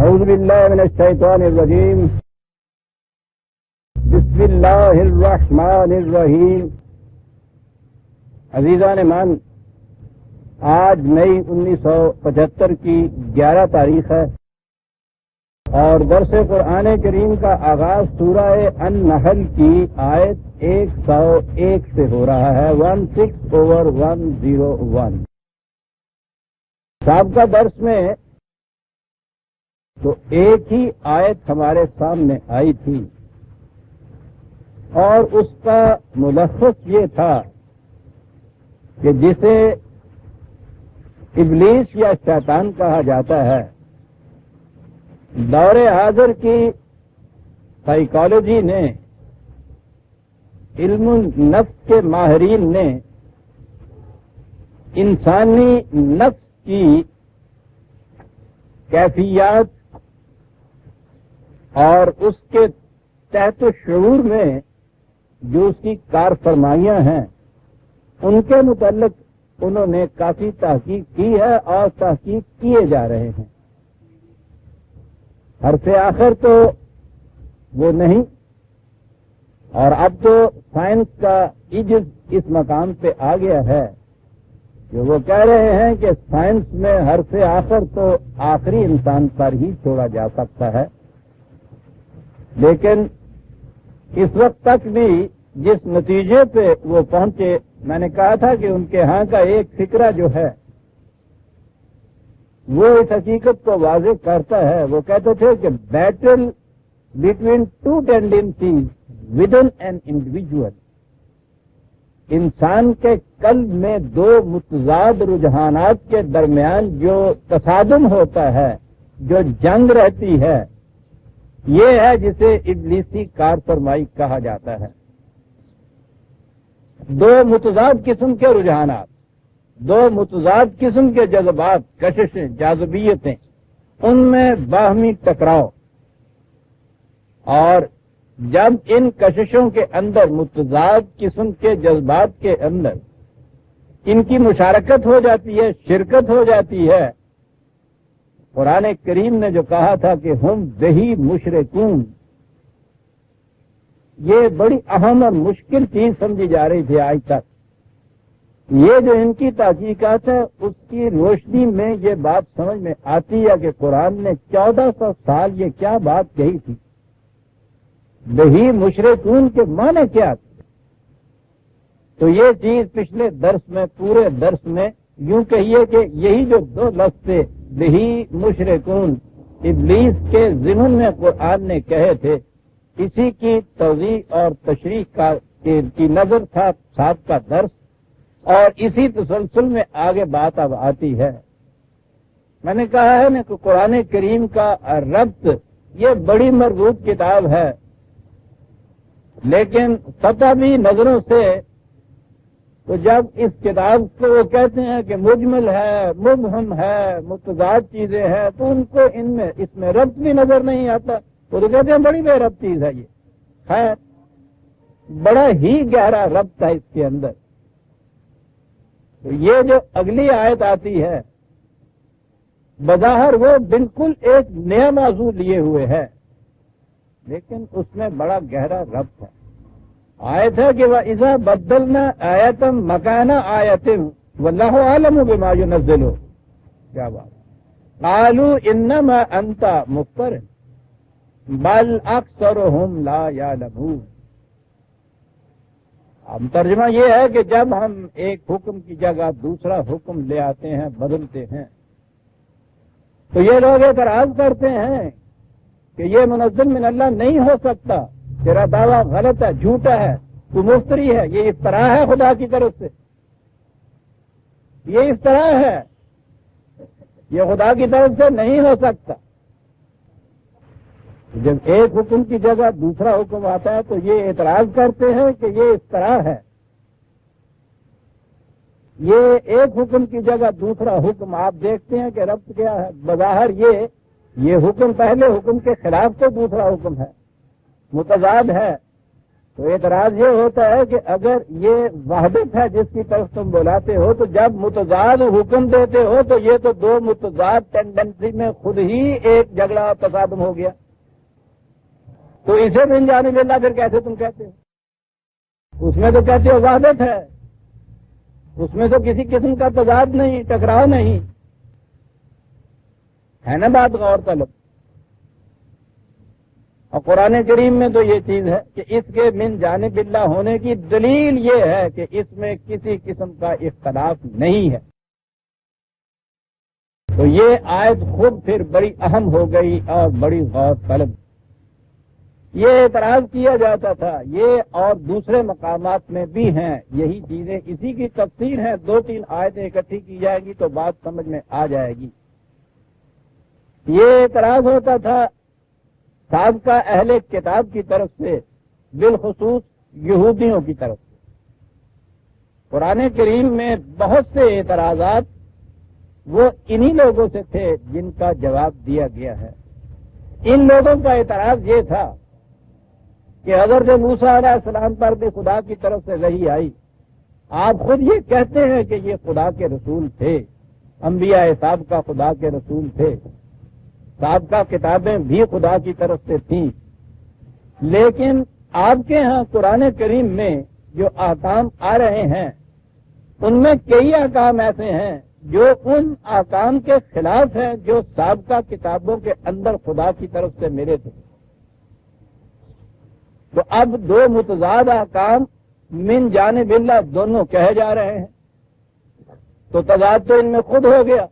اعوذ باللہ من الشیطان الرجیم بسم اللہ الرحمن الرحیم. عزیزان من، آج مئی 1975 کی 11 تاریخ ہے اور درس قرآن کریم کا آغاز سورہ النحل کی آیت 101 سے ہو رہا ہے. 16/101. سابقہ درس میں تو ایک ہی آیت ہمارے سامنے آئی تھی اور اس کا ملخص یہ تھا کہ جسے ابلیس یا شیطان کہا جاتا ہے، دور حاضر کی سائیکالوجی نے، علم النفس کے ماہرین نے انسانی نفس کی کیفیات اور اس کے تحت شعور میں جو اس کی کار فرمائیاں ہیں ان کے متعلق انہوں نے کافی تحقیق کی ہے اور تحقیق کیے جا رہے ہیں. حرف آخر تو وہ نہیں، اور اب تو سائنس کا عجز اس مقام پہ آ گیا ہے کہ وہ کہہ رہے ہیں کہ سائنس میں حرف آخر تو آخری انسان پر ہی چھوڑا جا سکتا ہے، لیکن اس وقت تک بھی جس نتیجے پہ وہ پہنچے، میں نے کہا تھا کہ ان کے ہاں کا ایک فکرہ جو ہے وہ اس حقیقت کو واضح کرتا ہے. وہ کہتے تھے کہ battle between two tendencies with in an individual, انسان کے قلب میں دو متضاد رجحانات کے درمیان جو تصادم ہوتا ہے، جو جنگ رہتی ہے، یہ ہے جسے ابلیسی کار فرمائی کہا جاتا ہے. دو متضاد قسم کے رجحانات، دو متضاد قسم کے جذبات، کششیں، جاذبیتیں، ان میں باہمی ٹکراؤ، اور جب ان کششوں کے اندر، متضاد قسم کے جذبات کے اندر ان کی مشارکت ہو جاتی ہے، شرکت ہو جاتی ہے، قرآن کریم نے جو کہا تھا کہ ہم بہی مشرکون، یہ بڑی اہم اور مشکل چیز سمجھی جا رہی تھی آج تک. یہ جو ان کی تحقیقات ہے اس کی روشنی میں یہ بات سمجھ میں آتی ہے کہ قرآن نے 1400 سال یہ کیا بات کہی تھی. بہی مشرکون کے معنی کیا تھے؟ تو یہ چیز پچھلے درس میں، پورے درس میں یوں کہیے کہ یہی جو دو لفظ تھے، بہی مشرکون، ابلیس کے ضمن میں قرآن نے کہے تھے، اسی کی توضیح اور تشریح کی نظر تھا ساتھ کا درس، اور اسی تسلسل میں آگے بات اب آتی ہے. میں نے کہا ہے نا کہ قرآن کریم کا ربط یہ بڑی مربوط کتاب ہے، لیکن سطحی نظروں سے تو جب اس کتاب کو وہ کہتے ہیں کہ مجمل ہے، مبہم ہے، متضاد چیزیں ہیں، تو ان کو اس میں ربط بھی نظر نہیں آتا. وہ تو کہتے ہیں بڑی بے ربط چیز ہے یہ. خیر، بڑا ہی گہرا ربط ہے اس کے اندر. تو یہ جو اگلی آیت آتی ہے، بظاہر وہ بالکل ایک نیا موضوع لیے ہوئے ہے، لیکن اس میں بڑا گہرا ربط ہے. آیت ہے کہ وَإِذَا بَدَّلْنَا آیَةً مَكَانَ آیَةٍ وَاللَّهُ أَعْلَمُ بِمَا يُنَزِّلُ. کیا بات؟ قَالُوا إِنَّمَا أَنْتَ مُفْتَرٍ بَلْ أَكْثَرُهُمْ لَا يَعْلَمُونَ. اب ترجمہ یہ ہے کہ جب ہم ایک حکم کی جگہ دوسرا حکم لے آتے ہیں، بدلتے ہیں، تو یہ لوگ اعتراض کرتے ہیں کہ یہ منزل من اللہ نہیں ہو سکتا، تیرا دعویٰ غلط ہے، جھوٹا ہے، تو مفتری ہے، یہ افتراء ہے خدا کی طرف سے، یہ افتراء ہے، یہ خدا کی طرف سے نہیں ہو سکتا. جب ایک حکم کی جگہ دوسرا حکم آتا ہے تو یہ اعتراض کرتے ہیں کہ یہ افتراء ہے. یہ ایک حکم کی جگہ دوسرا حکم آپ دیکھتے ہیں کہ ربط کیا ہے. بظاہر یہ حکم پہلے حکم کے خلاف تو دوسرا حکم ہے، متضاد ہے، تو اعتراض یہ ہوتا ہے کہ اگر یہ وحدت ہے جس کی طرف تم بلاتے ہو، تو جب متضاد حکم دیتے ہو تو یہ تو دو متضاد ٹینڈنسی میں خود ہی ایک جھگڑا اور تصادم ہو گیا، تو اسے من جانب اللہ پھر کیسے تم کہتے ہو؟ اس میں تو کہتے ہو وحدت ہے، اس میں تو کسی قسم کا تضاد نہیں، ٹکراؤ نہیں ہے نا، بات غور طلب۔ اور قرآن کریم میں تو یہ چیز ہے کہ اس کے من جانب اللہ ہونے کی دلیل یہ ہے کہ اس میں کسی قسم کا اختلاف نہیں ہے۔ تو یہ آیت خود پھر بڑی اہم ہو گئی اور بڑی غور طلب۔ یہ اعتراض کیا جاتا تھا، یہ اور دوسرے مقامات میں بھی ہیں یہی چیزیں، اسی کی تفسیر ہے، 2-3 آیتیں اکٹھی کی جائے گی تو بات سمجھ میں آ جائے گی۔ یہ اعتراض ہوتا تھا سابقہ اہل کتاب کی طرف سے، بالخصوص یہودیوں کی طرف سے۔ قرآن کریم میں بہت سے اعتراضات وہ انہی لوگوں سے تھے جن کا جواب دیا گیا ہے۔ ان لوگوں کا اعتراض یہ تھا کہ حضرت موسیٰ علیہ السلام پر بھی خدا کی طرف سے وحی آئی، آپ خود یہ کہتے ہیں کہ یہ خدا کے رسول تھے، انبیاء سابقہ خدا کے رسول تھے، سابقہ کتابیں بھی خدا کی طرف سے تھیں، لیکن آپ کے ہاں قرآن کریم میں جو احکام آ رہے ہیں ان میں کئی احکام ایسے ہیں جو ان احکام کے خلاف ہیں جو سابقہ کتابوں کے اندر خدا کی طرف سے ملے تھے۔ تو اب دو متضاد احکام من جانب اللہ دونوں کہے جا رہے ہیں، تو تضاد تو ان میں خود ہو گیا،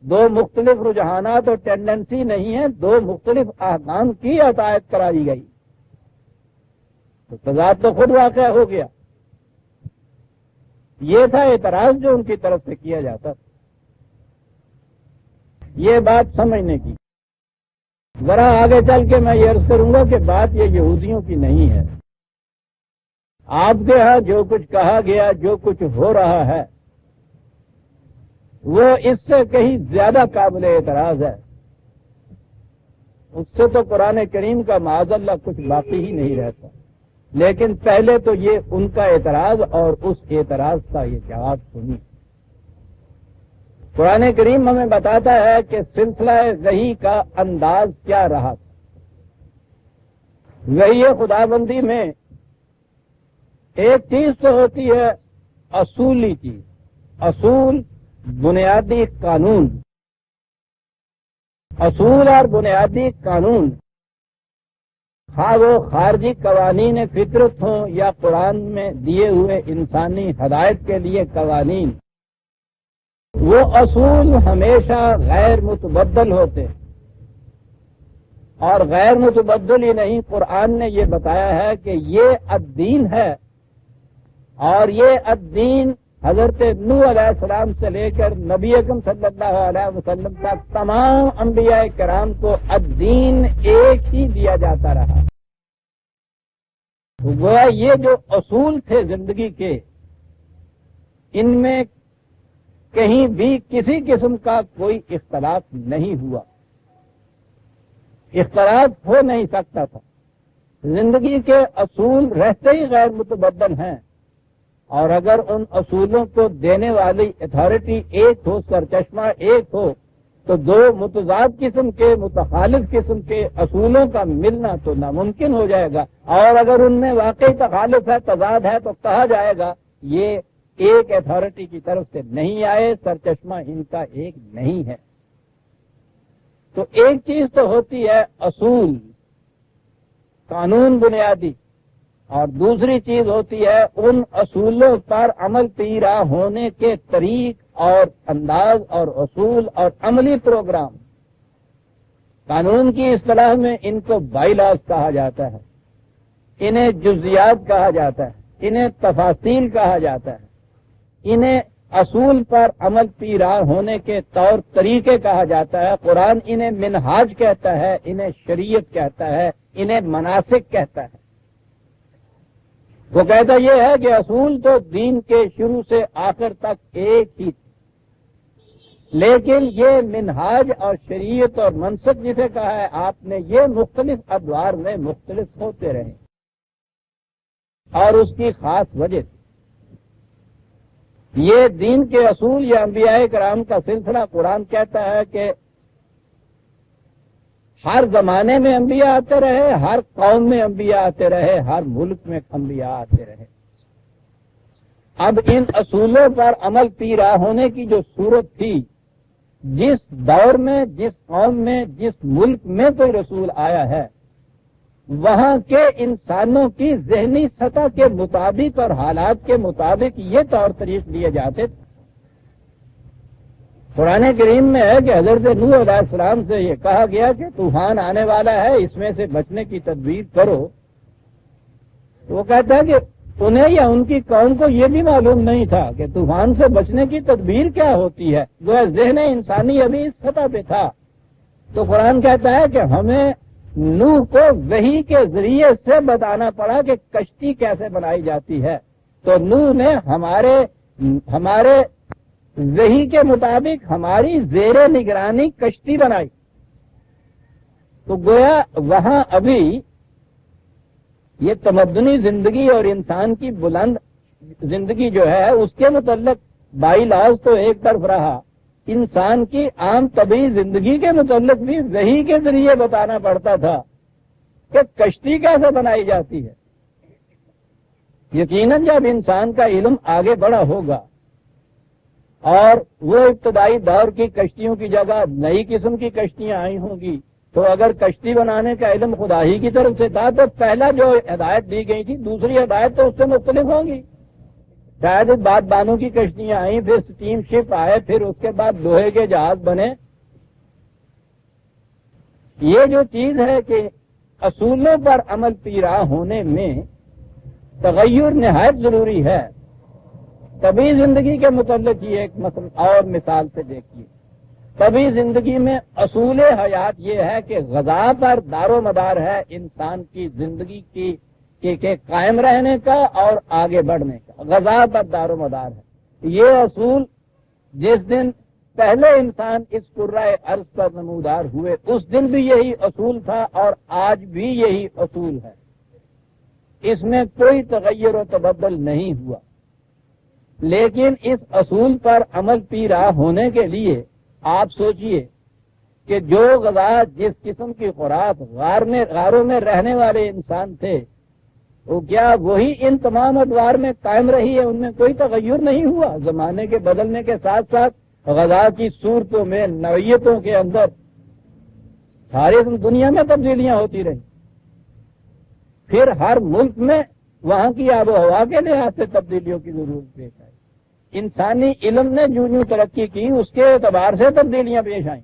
دو مختلف رجحانات اور ٹینڈنسی نہیں ہیں، دو مختلف احکام کی عطایت کرائی گئی، تو تضاد تو خود واقع ہو گیا۔ یہ تھا اعتراض جو ان کی طرف سے کیا جاتا تھا۔ یہ بات سمجھنے کی، ذرا آگے چل کے میں یہ عرض کروں گا کہ بات یہ یہودیوں کی نہیں ہے۔ آپ کے ہاں جو کچھ کہا گیا، جو کچھ ہو رہا ہے، وہ اس سے کہیں زیادہ قابل اعتراض ہے، اس سے تو قرآن کریم کا معاذ اللہ کچھ باقی ہی نہیں رہتا۔ لیکن پہلے تو یہ ان کا اعتراض اور اس اعتراض کا یہ جواب سنی۔ قرآن کریم ہمیں بتاتا ہے کہ سلسلہ وحی کا انداز کیا رہا تھا۔ وحی خداوندی میں ایک چیز تو ہوتی ہے اصولی چیز، اصول، بنیادی قانون، اصول اور بنیادی قانون، خواہ وہ خارجی قوانین فطرت ہوں یا قرآن میں دیے ہوئے انسانی ہدایت کے لیے قوانین، وہ اصول ہمیشہ غیر متبدل ہوتے ہیں، اور غیر متبدل ہی نہیں، قرآن نے یہ بتایا ہے کہ یہ الدین ہے، اور یہ الدین حضرت نوح علیہ السلام سے لے کر نبی اکرم صلی اللہ علیہ وسلم تک تمام انبیاء کرام کو الدین ایک ہی دیا جاتا رہا۔ گویا یہ جو اصول تھے زندگی کے، ان میں کہیں بھی کسی قسم کا کوئی اختلاف نہیں ہوا، اختلاف ہو نہیں سکتا تھا۔ زندگی کے اصول رہتے ہی غیر متبدل ہیں، اور اگر ان اصولوں کو دینے والی اتھارٹی ایک ہو، سرچشمہ ایک ہو، تو دو متضاد قسم کے، متخالف قسم کے اصولوں کا ملنا تو ناممکن ہو جائے گا، اور اگر ان میں واقعی تخالف ہے، تضاد ہے، تو کہا جائے گا یہ ایک اتھارٹی کی طرف سے نہیں آئے، سرچشمہ ان کا ایک نہیں ہے۔ تو ایک چیز تو ہوتی ہے اصول، قانون بنیادی، اور دوسری چیز ہوتی ہے ان اصولوں پر عمل پیرا ہونے کے طریق اور انداز اور اصول اور عملی پروگرام۔ قانون کی اصطلاح میں ان کو بائی لاز کہا جاتا ہے، انہیں جزیات کہا جاتا ہے، انہیں تفاصیل کہا جاتا ہے، انہیں اصول پر عمل پیرا ہونے کے طور طریقے کہا جاتا ہے۔ قرآن انہیں منہاج کہتا ہے، انہیں شریعت کہتا ہے، انہیں مناسک کہتا ہے۔ وہ کہتا یہ ہے کہ اصول تو دین کے شروع سے آخر تک ایک ہی تھی، لیکن یہ منہاج اور شریعت اور منسک جسے کہا ہے آپ نے، یہ مختلف ادوار میں مختلف ہوتے رہے۔ اور اس کی خاص وجہ تھی۔ یہ دین کے اصول یا انبیاء کرام کا سلسلہ قرآن کہتا ہے کہ ہر زمانے میں انبیاء آتے رہے، ہر قوم میں انبیاء آتے رہے، ہر ملک میں انبیاء آتے رہے۔ اب ان اصولوں پر عمل پیرا ہونے کی جو صورت تھی، جس دور میں، جس قوم میں، جس ملک میں کوئی رسول آیا ہے، وہاں کے انسانوں کی ذہنی سطح کے مطابق اور حالات کے مطابق یہ طور طریق دیے جاتے تھے۔ قرآن کریم میں ہے کہ حضرت نوح علیہ السلام سے یہ کہا گیا کہ طوفان آنے والا ہے، اس میں سے بچنے کی تدبیر کرو۔ وہ کہتا ہے کہ انہیں یا ان کی قوم کو یہ بھی معلوم نہیں تھا کہ طوفان سے بچنے کی تدبیر کیا ہوتی ہے، گویا ذہن انسانی ابھی اس سطح پہ تھا۔ تو قرآن کہتا ہے کہ ہمیں نوح کو وحی کے ذریعے سے بتانا پڑا کہ کشتی کیسے بنائی جاتی ہے۔ تو نوح نے ہمارے وحی کے مطابق ہماری زیر نگرانی کشتی بنائی۔ تو گویا وہاں ابھی یہ تمدنی زندگی اور انسان کی بلند زندگی جو ہے اس کے متعلق بائی لاز تو ایک طرف رہا، انسان کی عام طبعی زندگی کے متعلق بھی وحی کے ذریعے بتانا پڑتا تھا کہ کشتی کیسے بنائی جاتی ہے۔ یقیناً جب انسان کا علم آگے بڑھا ہوگا اور وہ ابتدائی دور کی کشتیوں کی جگہ نئی قسم کی کشتیاں آئی ہوں گی، تو اگر کشتی بنانے کا علم خدا ہی کی طرف سے تھا تو پہلا جو ہدایت دی گئی تھی دوسری ہدایت تو اس سے مختلف ہوں گی۔ شاید بعد بانوں کی کشتیاں آئیں، پھر سٹیم شپ آئے، پھر اس کے بعد لوہے کے جہاز بنے۔ یہ جو چیز ہے کہ اصولوں پر عمل پیرا ہونے میں تغیر نہایت ضروری ہے۔ طبعی زندگی کے متعلق یہ ایک اور مثال سے دیکھیے، طبعی زندگی میں اصول حیات یہ ہے کہ غذا پر دار و مدار ہے انسان کی زندگی کی کہ قائم رہنے کا اور آگے بڑھنے کا، غذا پر دار و مدار ہے۔ یہ اصول جس دن پہلے انسان اس کرۂ ارض پر نمودار ہوئے اس دن بھی یہی اصول تھا اور آج بھی یہی اصول ہے، اس میں کوئی تغیر و تبدل نہیں ہوا۔ لیکن اس اصول پر عمل پیرا ہونے کے لیے آپ سوچئے کہ جو غذا، جس قسم کی خوراک غاروں میں رہنے والے انسان تھے، وہ کیا وہی ان تمام ادوار میں قائم رہی ہے؟ ان میں کوئی تغیر نہیں ہوا؟ زمانے کے بدلنے کے ساتھ ساتھ غذا کی صورتوں میں، نوعیتوں کے اندر ساری دنیا میں تبدیلیاں ہوتی رہی۔ پھر ہر ملک میں وہاں کی آب و ہوا کے لحاظ سے تبدیلیوں کی ضرورت پیش آئی۔ انسانی علم نے جو ترقی کی اس کے اعتبار سے تبدیلیاں پیش آئیں۔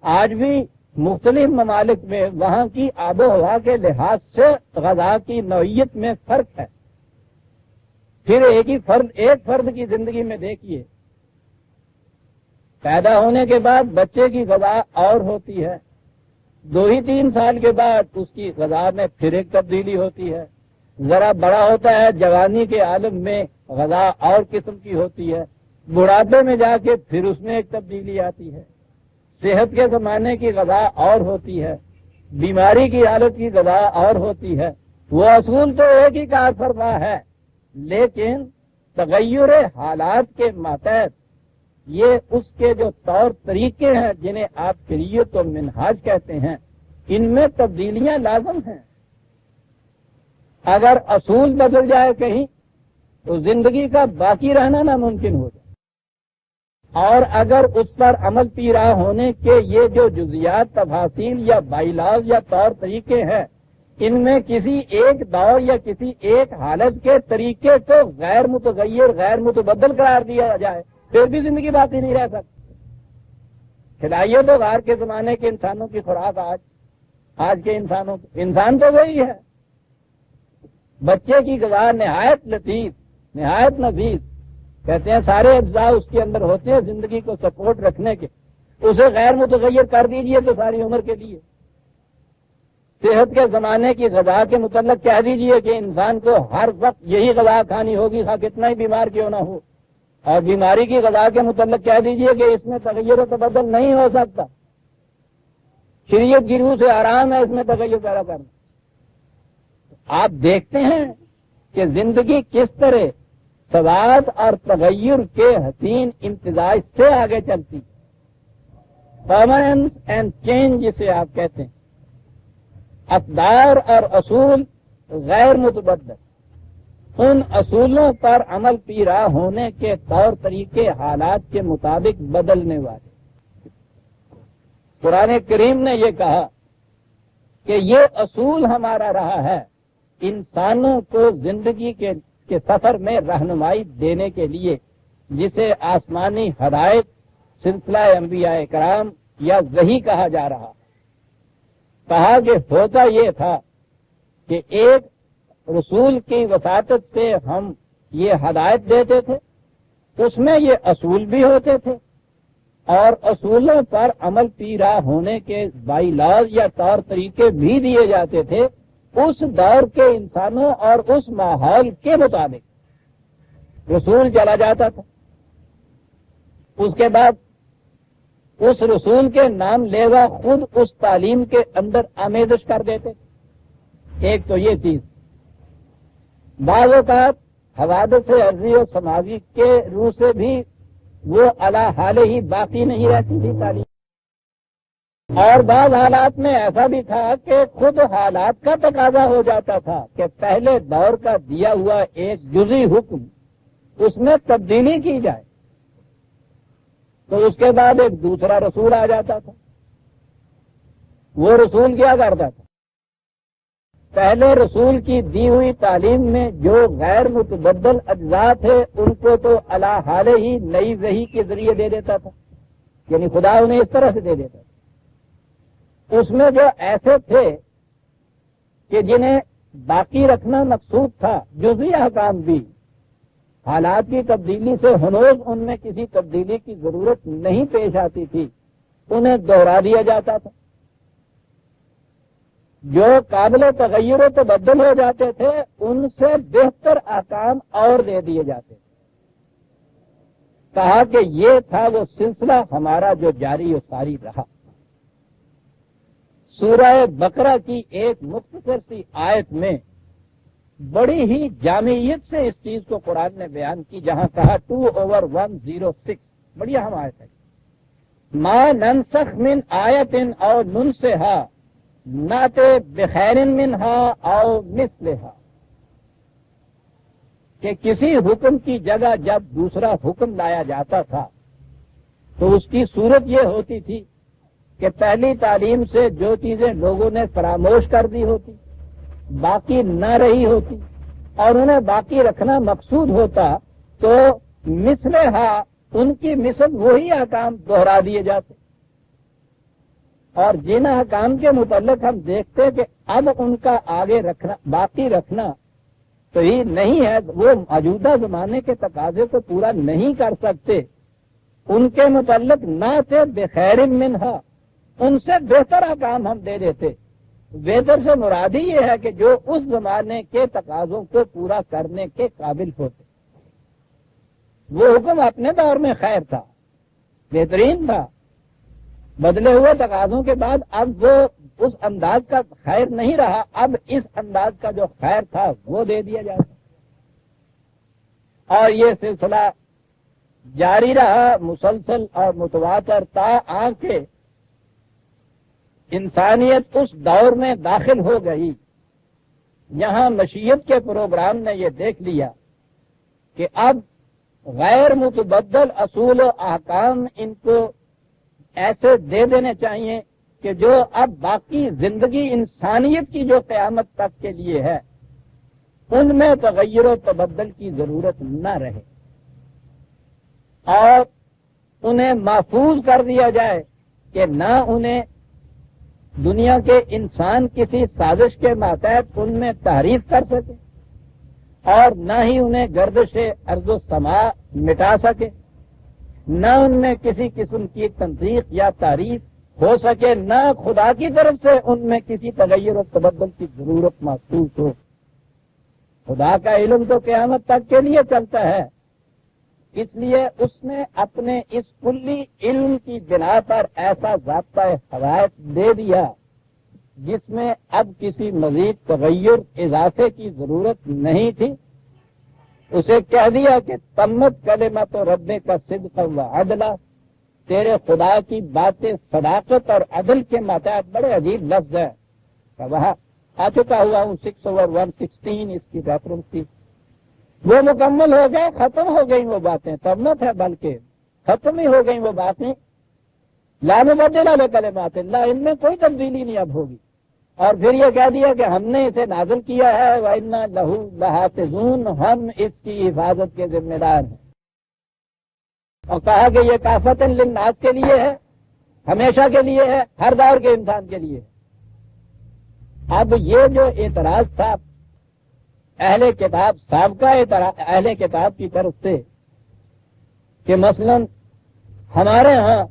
آج بھی مختلف ممالک میں وہاں کی آب و ہوا کے لحاظ سے غذا کی نوعیت میں فرق ہے۔ پھر ایک فرد کی زندگی میں دیکھیے، پیدا ہونے کے بعد بچے کی غذا اور ہوتی ہے، 2-3 سال کے بعد اس کی غذا میں پھر ایک تبدیلی ہوتی ہے، ذرا بڑا ہوتا ہے جوانی کے عالم میں غذا اور قسم کی ہوتی ہے، بڑھاپے میں جا کے پھر اس میں ایک تبدیلی آتی ہے، صحت کے زمانے کی غذا اور ہوتی ہے، بیماری کی حالت کی غذا اور ہوتی ہے۔ وہ اصول تو ایک ہی کار فرما ہے، لیکن تغیر حالات کے ماتحت یہ اس کے جو طور طریقے ہیں جنہیں آپ شریعت و منہاج کہتے ہیں، ان میں تبدیلیاں لازم ہیں۔ اگر اصول بدل جائے کہیں تو زندگی کا باقی رہنا ناممکن ہو جائے، اور اگر اس پر عمل پیرا ہونے کے یہ جو جزیات، تفاصیل یا بائیلاز یا طور طریقے ہیں، ان میں کسی ایک دور یا کسی ایک حالت کے طریقے کو غیر متغیر، غیر متبدل قرار دیا جائے، پھر بھی زندگی باقی نہیں رہ سکتی۔ کھلائیے تو غار کے زمانے کے انسانوں کی خوراک آج کے انسانوں کی، انسان تو وہی ہے۔ بچے کی غذا نہایت لطیف، نہایت نفیس، کہتے ہیں سارے اجزاء اس کے اندر ہوتے ہیں زندگی کو سپورٹ رکھنے کے، اسے غیر متغیر کر دیجئے تو ساری عمر کے لیے۔ صحت کے زمانے کی غذا کے متعلق کہہ دیجئے کہ انسان کو ہر وقت یہی غذا کھانی ہوگی، خواہ کتنا ہی بیمار کیوں نہ ہو، اور بیماری کی غذا کے متعلق کہہ دیجئے کہ اس میں تغیر و تبدل نہیں ہو سکتا، شریعت کی روح سے آرام ہے اس میں تغیر پیدا کرنا۔ آپ دیکھتے ہیں کہ زندگی کس طرح ثبات اور تغیر کے حسین امتزاج سے آگے چلتی، پرماننس اینڈ چینج جسے آپ کہتے ہیں، اقدار اور اصول غیر متبدل، ان اصولوں پر عمل پیرا ہونے کے طور طریقے حالات کے مطابق بدلنے والے۔ قرآن کریم نے یہ کہا کہ یہ اصول ہمارا رہا ہے انسانوں کو زندگی کے سفر میں رہنمائی دینے کے لیے، جسے آسمانی ہدایت، سلسلہ انبیاء کرام یا وحی کہا جا رہا۔ کہا کہ ہوتا یہ تھا کہ ایک رسول کی وساطت سے ہم یہ ہدایت دیتے تھے، اس میں یہ اصول بھی ہوتے تھے اور اصولوں پر عمل پیرا ہونے کے بائی لاز یا طور طریقے بھی دیے جاتے تھے اس دور کے انسانوں اور اس ماحول کے مطابق۔ رسول چلا جاتا تھا، اس کے بعد اس رسول کے نام لیوا خود اس تعلیم کے اندر آمیزش کر دیتے تھے۔ ایک تو یہ چیز، بعض اوقات حوادث ارضی و سماوی کے روح سے بھی وہ علی حال ہی باقی نہیں رہتی تھی تعلیم، اور بعض حالات میں ایسا بھی تھا کہ خود حالات کا تقاضا ہو جاتا تھا کہ پہلے دور کا دیا ہوا ایک جزئی حکم اس میں تبدیلی کی جائے، تو اس کے بعد ایک دوسرا رسول آ جاتا تھا۔ وہ رسول کیا کرتا تھا؟ پہلے رسول کی دی ہوئی تعلیم میں جو غیر متبدل اجزاء تھے ان کو تو علی حال ہی نئی وحی کے ذریعے دے دیتا تھا، یعنی خدا انہیں اس طرح سے دے دیتا تھا۔ اس میں جو ایسے تھے کہ جنہیں باقی رکھنا مقصود تھا، جزئی احکام بھی حالات کی تبدیلی سے ہنوز ان میں کسی تبدیلی کی ضرورت نہیں پیش آتی تھی، انہیں دوہرا دیا جاتا تھا۔ جو قابل تغیر و تبدل ہو جاتے تھے ان سے بہتر احکام اور دے دیے جاتے تھے۔ کہا کہ یہ تھا وہ سلسلہ ہمارا جو جاری و ساری رہا۔ سورہ بقرہ کی ایک مختصر سی آیت میں بڑی ہی جامعیت سے اس چیز کو قرآن نے بیان کی، جہاں کہا 2/106، بڑی اہم آیت ہے، ما ننسخ من آیت او ننسہا نات بخیر منہا او مثلہا، کہ کسی حکم کی جگہ جب دوسرا حکم لایا جاتا تھا تو اس کی صورت یہ ہوتی تھی کہ پہلی تعلیم سے جو چیزیں لوگوں نے فراموش کر دی ہوتی، باقی نہ رہی ہوتی اور انہیں باقی رکھنا مقصود ہوتا تو مثلہا ان کی مثل وہی احکام دوہرا دیے جاتے، اور جن احکام کے متعلق ہم دیکھتے کہ اب ان کا آگے رکھنا، باقی رکھنا صحیح نہیں ہے، وہ موجودہ زمانے کے تقاضے کو پورا نہیں کر سکتے، ان کے متعلق نہ تھے بخیر منہا، ان سے بہتر احکام ہم دے دیتے۔ بہتر سے مراد ہی یہ ہے کہ جو اس زمانے کے تقاضوں کو پورا کرنے کے قابل ہوتے۔ وہ حکم اپنے دور میں خیر تھا، بہترین تھا، بدلے ہوئے تقاضوں کے بعد اب وہ اس انداز کا خیر نہیں رہا، اب اس انداز کا جو خیر تھا وہ دے دیا جاتا، اور یہ سلسلہ جاری رہا مسلسل اور متواتر تا آنکھ انسانیت اس دور میں داخل ہو گئی یہاں مشیت کے پروگرام نے یہ دیکھ لیا کہ اب غیر متبدل اصول و احکام ان کو ایسے دے دینے چاہیے کہ جو اب باقی زندگی انسانیت کی جو قیامت تک کے لیے ہے ان میں تغیر و تبدل کی ضرورت نہ رہے، اور انہیں محفوظ کر دیا جائے کہ نہ انہیں دنیا کے انسان کسی سازش کے ماتحت ان میں تحریف کر سکے اور نہ ہی انہیں گردش ارض و سما مٹا سکے، نہ ان میں کسی قسم کی تنقید یا تعریف ہو سکے، نہ خدا کی طرف سے ان میں کسی تغیر و تبدل کی ضرورت محسوس ہو۔ خدا کا علم تو قیامت تک کے لیے چلتا ہے، اس لیے اس نے اپنے اس کلی علم کی بنا پر ایسا ضابطہ ہدایت دے دیا جس میں اب کسی مزید تغیر اضافے کی ضرورت نہیں تھی، اسے کہہ دیا کہ تمت کلمت رب کا صدق و عدلا، تیرے خدا کی باتیں صداقت اور عدل کے ماتحت، بڑے عجیب لفظ ہے، وہاں آ چکا ہوا ہوں 6 اور 116 اس کی ریفرنس تھی، وہ مکمل ہو گئے، ختم ہو گئی وہ باتیں، تمت ہے بلکہ ختم ہی ہو گئی وہ باتیں، لا مبدل لکلمات اللہ، ان میں کوئی تبدیلی نہیں اب ہوگی۔ اور پھر یہ کہہ دیا کہ ہم نے اسے نازل کیا ہے وَإِنَّا لَهُ لَحَافِظُونَ، ہم اس کی حفاظت کے ذمہ دار ہیں، اور کہا کہ یہ کافۃ للناس کے لیے ہے، ہمیشہ کے لیے ہے، ہر دور کے انسان کے لیے ہے۔ اب یہ جو اعتراض تھا اہل کتاب، سابقہ اہل کتاب کی طرف سے کہ مثلا ہمارے ہاں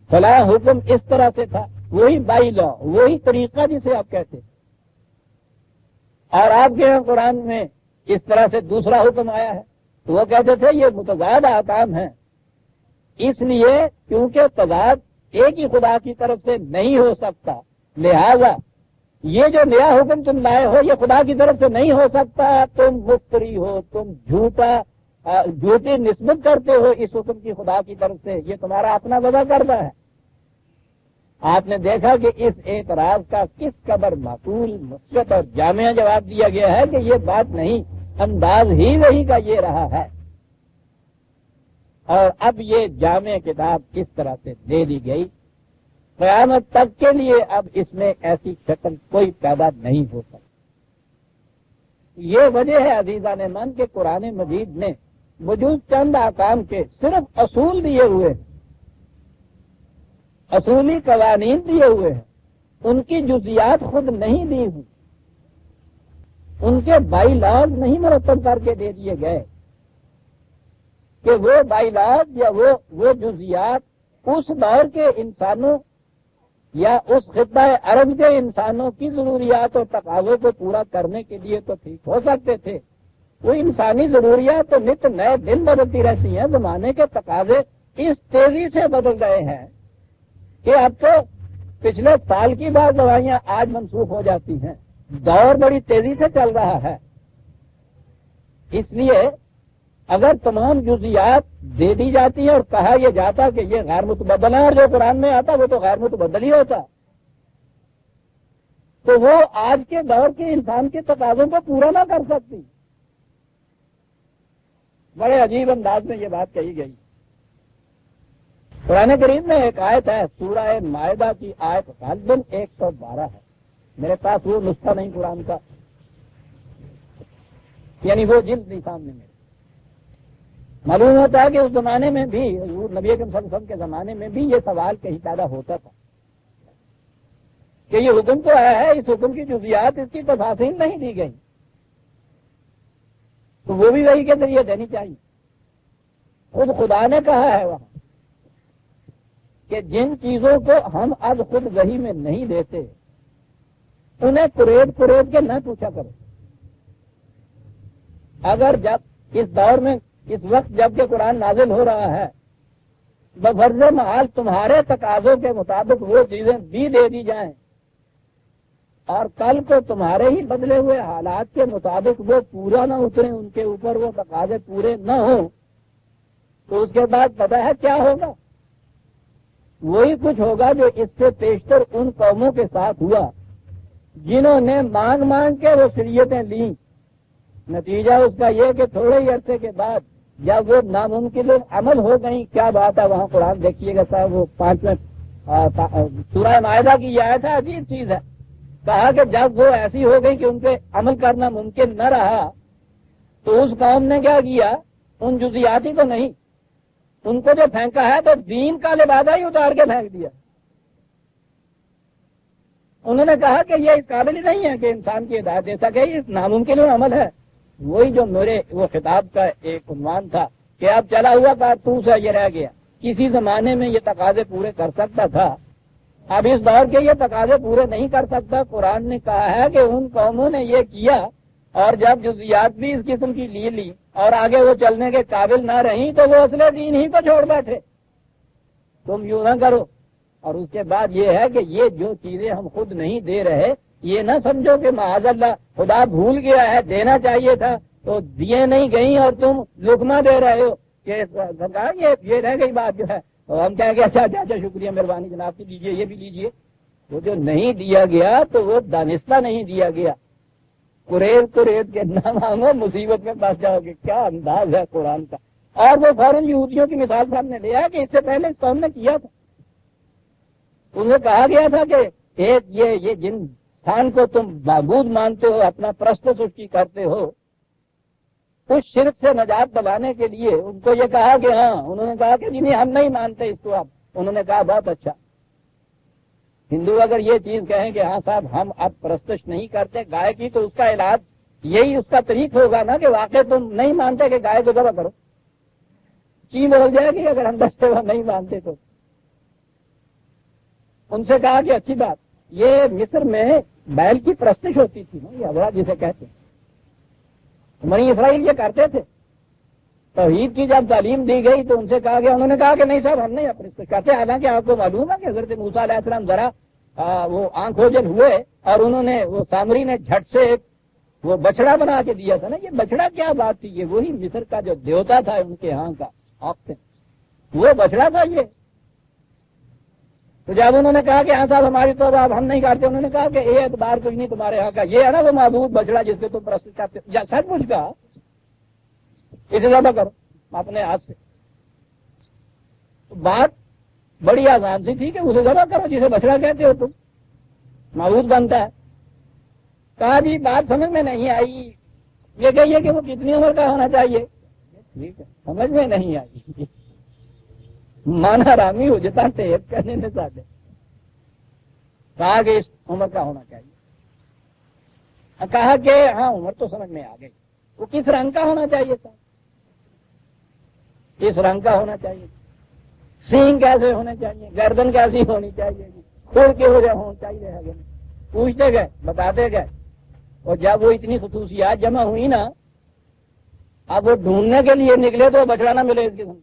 فلاں حکم اس طرح سے تھا، وہی بائی لا، وہی طریقہ جسے آپ کہتے، اور آپ کے یہاں قرآن میں اس طرح سے دوسرا حکم آیا ہے، تو وہ کہتے تھے یہ متضاد احکام ہیں، اس لیے کیونکہ تضاد ایک ہی خدا کی طرف سے نہیں ہو سکتا، لہذا یہ جو نیا حکم تم لائے ہو یہ خدا کی طرف سے نہیں ہو سکتا، تم مفتری ہو، تم جھوٹی نسبت کرتے ہو اس حکم کی خدا کی طرف سے، یہ تمہارا اپنا وضع کردہ ہے۔ آپ نے دیکھا کہ اس اعتراض کا کس قدر معقول، مثبت اور جامع جواب دیا گیا ہے کہ یہ بات نہیں، انداز ہی وہی کا یہ رہا ہے، اور اب یہ جامع کتاب کس طرح سے دے دی گئی، قیامت تک کے لیے اب اس میں ایسی شکل کوئی پیدا نہیں ہو سکتی۔ یہ وجہ ہے عزیزان من کہ قرآن مجید نے وجود چند احکام کے صرف اصول دیے ہوئے ہیں، اصولی قوانین دیے ہوئے ہیں، ان کی جزیات خود نہیں دی ہوئی، ان کے بائی لاز نہیں مرتب کر کے دے دیے گئے کہ وہ بائی لاز یا وہ جزیات اس دور کے انسانوں یا اس خطہ عرب کے انسانوں کی ضروریات اور تقاضوں کو پورا کرنے کے لیے تو ٹھیک ہو سکتے تھے، وہ انسانی ضروریات تو نت نئے دن بدلتی رہتی ہیں، زمانے کے تقاضے اس تیزی سے بدل رہے ہیں کہ اب تو پچھلے سال کی بعض دوائیاں آج منسوخ ہو جاتی ہیں، دور بڑی تیزی سے چل رہا ہے، اس لیے اگر تمام جزیات دے دی جاتی ہیں اور کہا یہ جاتا کہ یہ غیر متبدل ہے، اور جو قرآن میں آتا وہ تو غیر متبدل ہی ہوتا، تو وہ آج کے دور کے انسان کے تقاضوں کو پورا نہ کر سکتی۔ بڑے عجیب انداز میں یہ بات کہی گئی۔ قرآن کریم میں ایک آیت ہے، سورہ مائدہ کی آیت غالباً 112 ہے، میرے پاس وہ نسخہ نہیں قرآن کا، یعنی وہ جلد نہیں سامنے میرے۔ معلوم ہوتا ہے کہ اس زمانے میں بھی، حضور نبی اکرم صلی اللہ علیہ وسلم کے زمانے میں بھی یہ سوال کہیں پیدا ہوتا تھا کہ یہ حکم تو ہے، اس حکم کی جزیات، اس کی تفاصیل نہیں دی گئی، تو وہ بھی وحی کے ذریعے دینی چاہیے۔ خود خدا نے کہا ہے وہاں کہ جن چیزوں کو ہم از خود وحی میں نہیں دیتے انہیں قریب کے نہ پوچھا کرو۔ اگر جب اس دور میں، اس وقت جب کہ قرآن نازل ہو رہا ہے، بفرض محال تمہارے تقاضوں کے مطابق وہ چیزیں بھی دے دی جائیں اور کل کو تمہارے ہی بدلے ہوئے حالات کے مطابق وہ پورا نہ اتریں، ان کے اوپر وہ تقاضے پورے نہ ہوں، تو اس کے بعد پتہ ہے کیا ہوگا؟ وہی کچھ ہوگا جو اس سے پیشتر ان قوموں کے ساتھ ہوا جنہوں نے مانگ کے وہ شریعتیں لیں۔ نتیجہ اس کا یہ کہ تھوڑے ہی عرصے کے بعد جب وہ ناممکن عمل ہو گئی، کیا بات ہے وہاں قرآن دیکھیے گا صاحب، وہ 5ویں سورہ مائدہ کی یہ آیت ہے، عجیب چیز ہے، کہا کہ جب وہ ایسی ہو گئی کہ ان پہ عمل کرنا ممکن نہ رہا تو اس قوم نے کیا کیا، ان جزیاتی کو نہیں، ان کو جو پھینکا ہے تو دین کا لبادہ ہی اتار کے پھینک دیا۔ انہوں نے کہا کہ یہ اس قابل ہی نہیں ہے کہ انسان کی ہدایت دے سکے، یہ ناممکن عمل ہے۔ وہی جو میرے وہ خطاب کا ایک عنوان تھا کہ اب چلا ہوا کارتوس ہے، یہ رہ گیا، کسی زمانے میں یہ تقاضے پورے کر سکتا تھا، اب اس دور کے یہ تقاضے پورے نہیں کر سکتا۔ قرآن نے کہا ہے کہ ان قوموں نے یہ کیا اور جب جزیات بھی اس قسم کی لی اور آگے وہ چلنے کے قابل نہ رہیں تو وہ اصل دین ہی کو چھوڑ بیٹھے۔ تم یوں نہ کرو۔ اور اس کے بعد یہ ہے کہ یہ جو چیزیں ہم خود نہیں دے رہے، یہ نہ سمجھو کہ معاذ اللہ خدا بھول گیا ہے، دینا چاہیے تھا، تو دیے نہیں گئی اور تم لقمہ دے رہے ہو کہ سرکار یہ رہ گئی بات جو ہے، ہم کہیں گے اچھا اچھا شکریہ مہربانی جناب کی لیجیے، یہ بھی لیجیے۔ وہ جو نہیں دیا گیا تو وہ دانستہ نہیں دیا گیا، قریب کے نہ مانگو مصیبت میں پھنس جاؤ گے۔ کیا انداز ہے قرآن کا! اور وہ فوراً یہودیوں کی مثال سامنے لیا کہ اس سے پہلے اس قوم نے کیا تھا، انہیں کہا گیا تھا کہ ایک یہ جن انسان کو تم معبود مانتے ہو، اپنا پرستش اس کی کرتے ہو، اس شرک سے نجات دلانے کے لیے ان کو یہ کہا کہ ہاں، انہوں نے کہا کہ نہیں ہم نہیں مانتے اس کو اب، انہوں نے کہا بہت اچھا۔ ہندو اگر یہ چیز کہیں کہ ہاں صاحب ہم اب پرستش نہیں کرتے گائے کی، تو اس کا علاج یہی اس کا طریق ہوگا نا کہ واقع تم نہیں مانتے کہ گائے کو ذبح کرو، چیز ہو جائے گی اگر ہم دستے وہ نہیں مانتے تو۔ ان سے کہا کہ اچھی بات، یہ مصر میں بیل کی پرستش ہوتی تھی نا، یہ ابرا جسے کہتے ہیں، بنی اسرائیل یہ کرتے تھے۔ توحید کی جب تعلیم دی گئی تو ان سے کہا گیا، انہوں نے کہا کہ نہیں صاحب ہم نہیں پرستش کرتے، حالانکہ آپ کو معلوم ہے کہ حضرت موسیٰ علیہ السلام ذرا وہ آنکھ اوجل ہوئے اور انہوں نے وہ سامری نے جھٹ سے وہ بچڑا بنا کے دیا تھا نا۔ یہ بچڑا کیا بات تھی؟ یہ وہی مصر کا جو دیوتا تھا ان کے ہاں کا آپتے، وہ بچڑا تھا یہ۔ تو جب انہوں نے کہا کہ ہاں صاحب ہماری تو اب ہم نہیں کرتے، انہوں نے کہا کہ یہ اعتبار کچھ نہیں تمہارے ہاں کا، یہ ہے نا وہ معبود بچڑا جس سے تم پرست کرتے، یا سچ مجھ کا اسے ذبح کرو اپنے ہاتھ سے۔ تو بات بڑی آسان سی تھی کہ اسے ذبح کرو جسے بچڑا کہتے ہو تم، معبود بنتا ہے۔ کہا جی بات سمجھ میں نہیں آئی، یہ کہیے کہ وہ کتنی عمر کا ہونا چاہیے؟ ٹھیک ہے، سمجھ میں نہیں آئی، مانا رامی ہو جاتا ٹیپ کرنے میں چاہتے، کہا کہ اس عمر کا ہونا چاہیے۔ کہا کہ ہاں عمر تو سمجھ میں آ گئی، وہ کس رنگ کا ہونا چاہیے تھا؟ کس رنگ کا ہونا چاہیے؟ سینگ کیسے ہونے چاہیے؟ گردن کیسی ہونی چاہیے؟ کھول کے ہو جائے ہونا چاہیے؟ پوچھتے گئے، بتاتے گئے، اور جب وہ اتنی خصوصیات جمع ہوئی نا، اب وہ ڈھونڈنے کے لیے نکلے تو بچڑا نہ ملے اس کے سامنے۔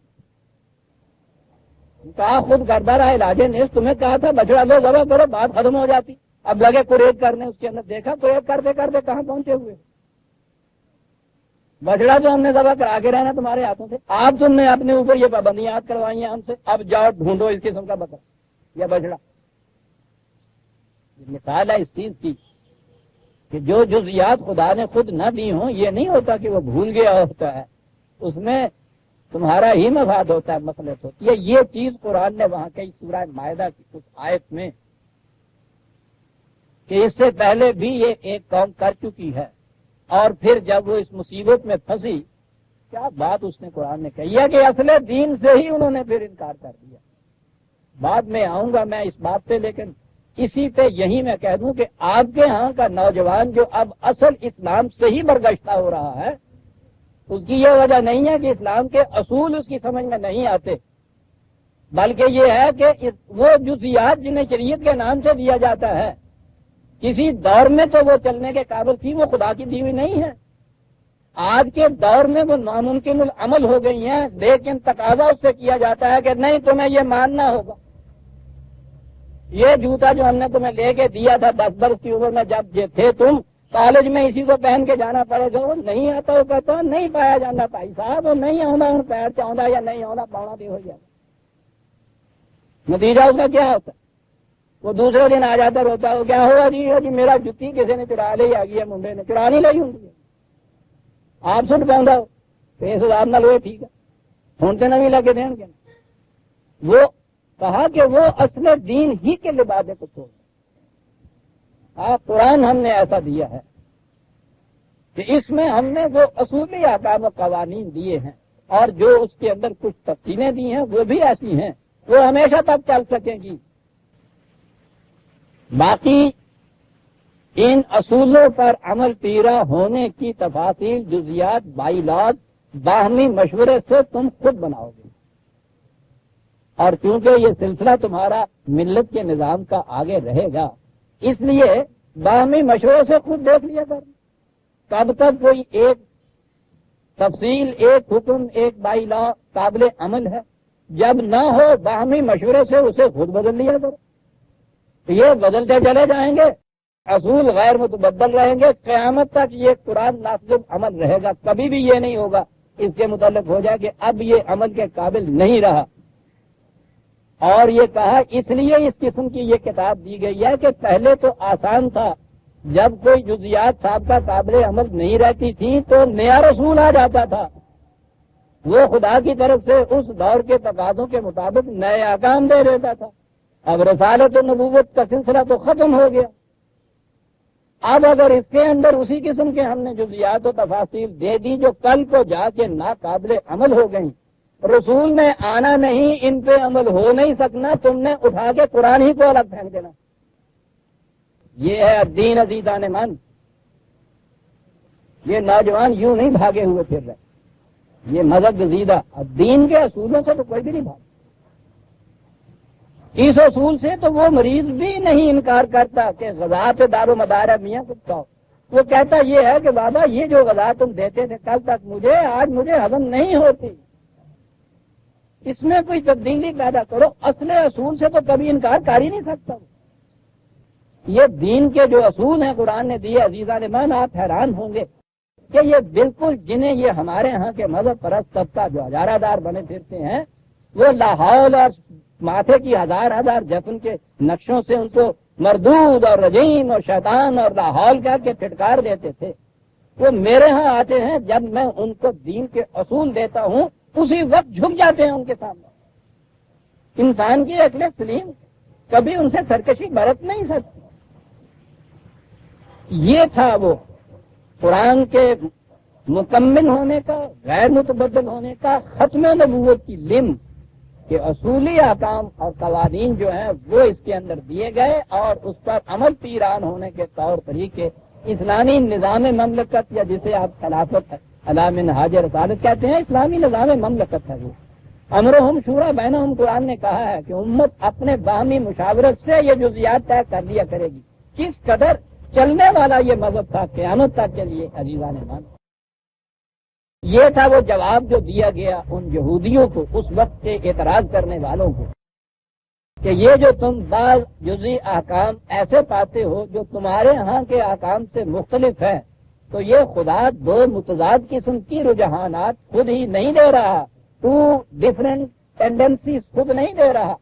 کہا خود کردہ رہا علاج نیز، تمہیں کہا تھا بچڑا لو ذبح کرو، بات ختم ہو جاتی۔ اب لگے قریب کرنے اس کے اندر، دیکھا قریب کرتے کرتے کہاں پہنچے ہوئے۔ بچڑا تو ہم نے ذبح کرا کے رہنا تمہارے ہاتھوں سے، آپ تم نے اپنے اوپر یہ پابندیاں یاد کروائی ہیں ہم سے، اب جاؤ ڈھونڈو اس قسم کا بکرا یا بچڑا۔ مثال ہے اس چیز کی کہ جو جزیات خدا نے خود نہ دی ہوں، یہ نہیں ہوتا کہ وہ بھول گیا ہوتا ہے، اس میں تمہارا ہی مفاد ہوتا ہے، مصلحت ہوتی ہے۔ یہ چیز قرآن نے وہاں کئی سورہ مائدہ کی کچھ آیت میں کہ اس سے پہلے بھی یہ ایک قوم کر چکی ہے، اور پھر جب وہ اس مصیبت میں پھنسی، کیا بات اس نے قرآن نے کہی ہے کہ اصل دین سے ہی انہوں نے پھر انکار کر دیا۔ بعد میں آؤں گا میں اس بات پہ، لیکن اسی پہ یہی میں کہہ دوں کہ آپ کے ہاں کا نوجوان جو اب اصل اسلام سے ہی برگشتہ ہو رہا ہے، اس کی یہ وجہ نہیں ہے کہ اسلام کے اصول اس کی سمجھ میں نہیں آتے، بلکہ یہ ہے کہ وہ جزیات جنہیں شریعت کے نام سے دیا جاتا ہے، کسی دور میں تو وہ چلنے کے قابل تھی، وہ خدا کی دی ہوئی نہیں ہے۔ آج کے دور میں وہ ناممکن العمل ہو گئی ہیں، لیکن تقاضا اس سے کیا جاتا ہے کہ نہیں تمہیں یہ ماننا ہوگا۔ یہ جوتا جو ہم نے تمہیں لے کے دیا تھا 10 برس کی عمر میں جب یہ تھے تم، کالج میں اسی کو پہن کے جانا پڑے گا، وہ نہیں آتا، وہ کہتا نہیں پایا جانا بھائی صاحب، وہ نہیں آنا ہوں پیر چاہتا یا نہیں آنا پاؤنا بھی ہو جائے، نتیجہ اس کا کیا ہوتا؟ وہ دوسرے دن آ جاتا روتا ہو، کیا ہوا جی میرا جتی کسی نے چرا لی، آ گیا منڈے نے چرا نہیں لی ہوں، آپ سٹ پاؤں پیس آپ نہ لوئے، ٹھیک ہے ہوں تو نہیں لگے دیں گے۔ وہ کہا کہ وہ اصل دین ہی کے لبادے کو چھوڑ، قرآن ہم نے ایسا دیا ہے کہ اس میں ہم نے وہ اصولی احکام و قوانین دیے ہیں، اور جو اس کے اندر کچھ تفصیلیں دی ہیں وہ بھی ایسی ہیں، وہ ہمیشہ تک چل سکیں گی۔ باقی ان اصولوں پر عمل پیرا ہونے کی تفاصیل، جزیات، بائی لاز باہمی مشورے سے تم خود بناؤ گے، اور چونکہ یہ سلسلہ تمہارا ملت کے نظام کا آگے رہے گا، اس لیے باہمی مشورے سے خود دیکھ لیا کر، کب تک کوئی ایک تفصیل، ایک حکم، ایک بائی لا قابل عمل ہے، جب نہ ہو باہمی مشورے سے اسے خود بدل لیا کرو، یہ بدلتے چلے جائیں گے۔ اصول غیر متبدل رہیں گے، قیامت تک یہ قرآن نافذ عمل رہے گا، کبھی بھی یہ نہیں ہوگا اس کے متعلق ہو جائے کہ اب یہ عمل کے قابل نہیں رہا۔ اور یہ کہا اس لیے اس قسم کی یہ کتاب دی گئی ہے کہ پہلے تو آسان تھا، جب کوئی جزیات سابقہ قابل عمل نہیں رہتی تھی تو نیا رسول آ جاتا تھا، وہ خدا کی طرف سے اس دور کے تقاضوں کے مطابق نئے احکام دے دیتا تھا۔ اب رسالت و نبوت کا سلسلہ تو ختم ہو گیا۔ اب اگر اس کے اندر اسی قسم کے ہم نے جزیات و تفاصیل دے دی جو کل کو جا کے ناقابل عمل ہو گئیں، رسول نے آنا نہیں، ان پہ عمل ہو نہیں سکنا، تم نے اٹھا کے قرآن ہی کو الگ پھینک دینا، یہ ہے الدین عزیزان من۔ یہ نوجوان یوں نہیں بھاگے ہوئے پھر رہے، یہ مذہب گزیدہ الدین کے اصولوں سے تو کوئی بھی نہیں بھاگا۔ اس اصول سے تو وہ مریض بھی نہیں انکار کرتا کہ غذا پہ دار و مدار ہے میاں کچھ کہو، وہ کہتا یہ ہے کہ بابا یہ جو غذا تم دیتے تھے کل تک مجھے، آج مجھے ہضم نہیں ہوتی، اس میں کوئی تبدیلی پیدا کرو۔ اصل اصول سے تو کبھی انکار کر ہی نہیں سکتا۔ یہ دین کے جو اصول ہیں قرآن نے دیے عزیزان من، آپ حیران ہوں گے کہ یہ بالکل جنہیں یہ ہمارے ہاں کے مذہب پرست طبقہ جو ہزارہ دار بنے پھرتے ہیں، وہ لاہور اور ماتھے کی ہزار ہزار جفن کے نقشوں سے ان کو مردود اور رجیم اور شیطان اور لاہور کہہ کے پھٹکار دیتے تھے، وہ میرے ہاں آتے ہیں، جب میں ان کو دین کے اصول دیتا ہوں اسی وقت جھک جاتے ہیں ان کے سامنے۔ انسان کی عقل سلیم کبھی ان سے سرکشی برت نہیں سکتی۔ یہ تھا وہ قرآن کے مکمل ہونے کا، غیر متبدل ہونے کا، ختم نبوت کی لم کہ اصولی احکام اور قوانین جو ہیں وہ اس کے اندر دیے گئے، اور اس پر عمل پیران ہونے کے طور طریقے اسلامی نظام مملکت، یا جسے آپ خلافت علی منہاج رسالت کہتے ہیں، اسلامی نظام مملکت ہے وہ۔ امرہم شورا بینہم، قرآن نے کہا ہے کہ امت اپنے باہمی مشاورت سے یہ جزیات طے کر لیا کرے گی۔ کس قدر چلنے والا یہ مذہب تھا قیامت تک کے لیے عزیزان مان۔ یہ تھا وہ جواب جو دیا گیا ان یہودیوں کو، اس وقت کے اعتراض کرنے والوں کو، کہ یہ جو تم بعض جزئی احکام ایسے پاتے ہو جو تمہارے ہاں کے احکام سے مختلف ہے، تو یہ خدا دو متضاد قسم کی رجحانات خود ہی نہیں دے رہا، ٹو ڈفرنٹ ٹینڈنسیز خود نہیں دے رہا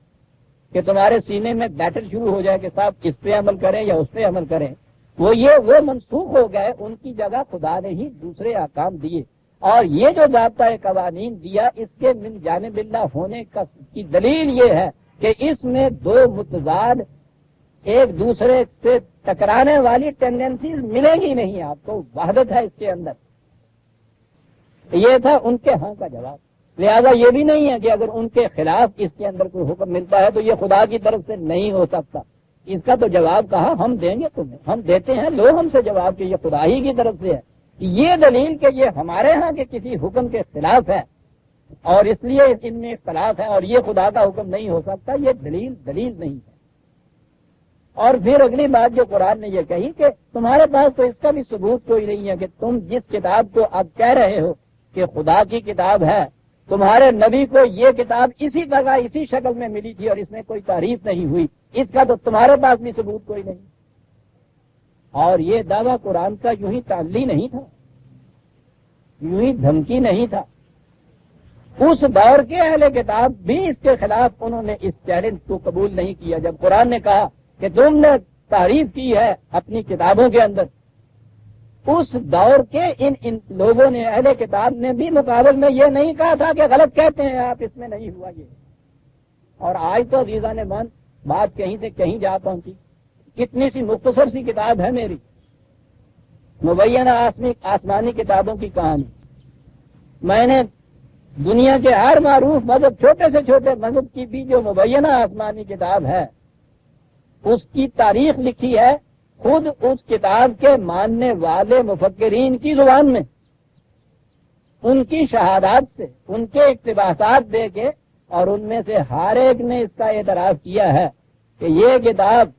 کہ تمہارے سینے میں بیٹر شروع ہو جائے کہ صاحب اس پہ عمل کریں یا اس پہ عمل کریں۔ وہ منسوخ ہو گئے، ان کی جگہ خدا نے ہی دوسرے احکام دیے۔ اور یہ جو ضابطۂ قوانین دیا، اس کے من جانب اللہ ہونے کی دلیل یہ ہے کہ اس میں دو متضاد ایک دوسرے سے ٹکرانے والی ٹینڈنسیز ملیں گی نہیں، آپ کو وحدت ہے اس کے اندر۔ یہ تھا ان کے ہاں کا جواب۔ لہذا یہ بھی نہیں ہے کہ اگر ان کے خلاف اس کے اندر کوئی حکم ملتا ہے تو یہ خدا کی طرف سے نہیں ہو سکتا۔ اس کا تو جواب کہا ہم دیں گے تمہیں، ہم دیتے ہیں، لو ہم سے جواب کہ یہ خدا ہی کی طرف سے ہے۔ یہ دلیل کہ یہ ہمارے ہاں کے کسی حکم کے خلاف ہے اور اس لیے ان میں اختلاف ہے اور یہ خدا کا حکم نہیں ہو سکتا، یہ دلیل نہیں ہے۔ اور پھر اگلی بات جو قرآن نے یہ کہی کہ تمہارے پاس تو اس کا بھی ثبوت کوئی نہیں ہے کہ تم جس کتاب کو اب کہہ رہے ہو کہ خدا کی کتاب ہے، تمہارے نبی کو یہ کتاب اسی طرح اسی شکل میں ملی تھی اور اس میں کوئی تعریف نہیں ہوئی، اس کا تو تمہارے پاس بھی ثبوت کوئی نہیں۔ اور یہ دعویٰ قرآن کا یوں ہی تعلی نہیں تھا، یوں ہی دھمکی نہیں تھا۔ اس دور کے اہل کتاب بھی اس کے خلاف انہوں نے اس چیلنج کو قبول نہیں کیا۔ جب قرآن نے کہا کہ تم نے تعریف کی ہے اپنی کتابوں کے اندر، اس دور کے ان لوگوں نے، اہل کتاب نے بھی مقابل میں یہ نہیں کہا تھا کہ غلط کہتے ہیں آپ، اس میں نہیں ہوا یہ۔ اور آج تو عزیزان من بات کہیں سے کہیں جا پہنچی۔ کتنی سی مختصر سی کتاب ہے میری، مبینہ آسمانی کتابوں کی کہانی۔ میں نے دنیا کے ہر معروف مذہب، چھوٹے سے چھوٹے مذہب کی بھی جو مبینہ آسمانی کتاب ہے، اس کی تاریخ لکھی ہے خود اس کتاب کے ماننے والے مفکرین کی زبان میں، ان کی شہادات سے، ان کے اقتباسات دے کے، اور ان میں سے ہر ایک نے اس کا اعتراف کیا ہے کہ یہ کتاب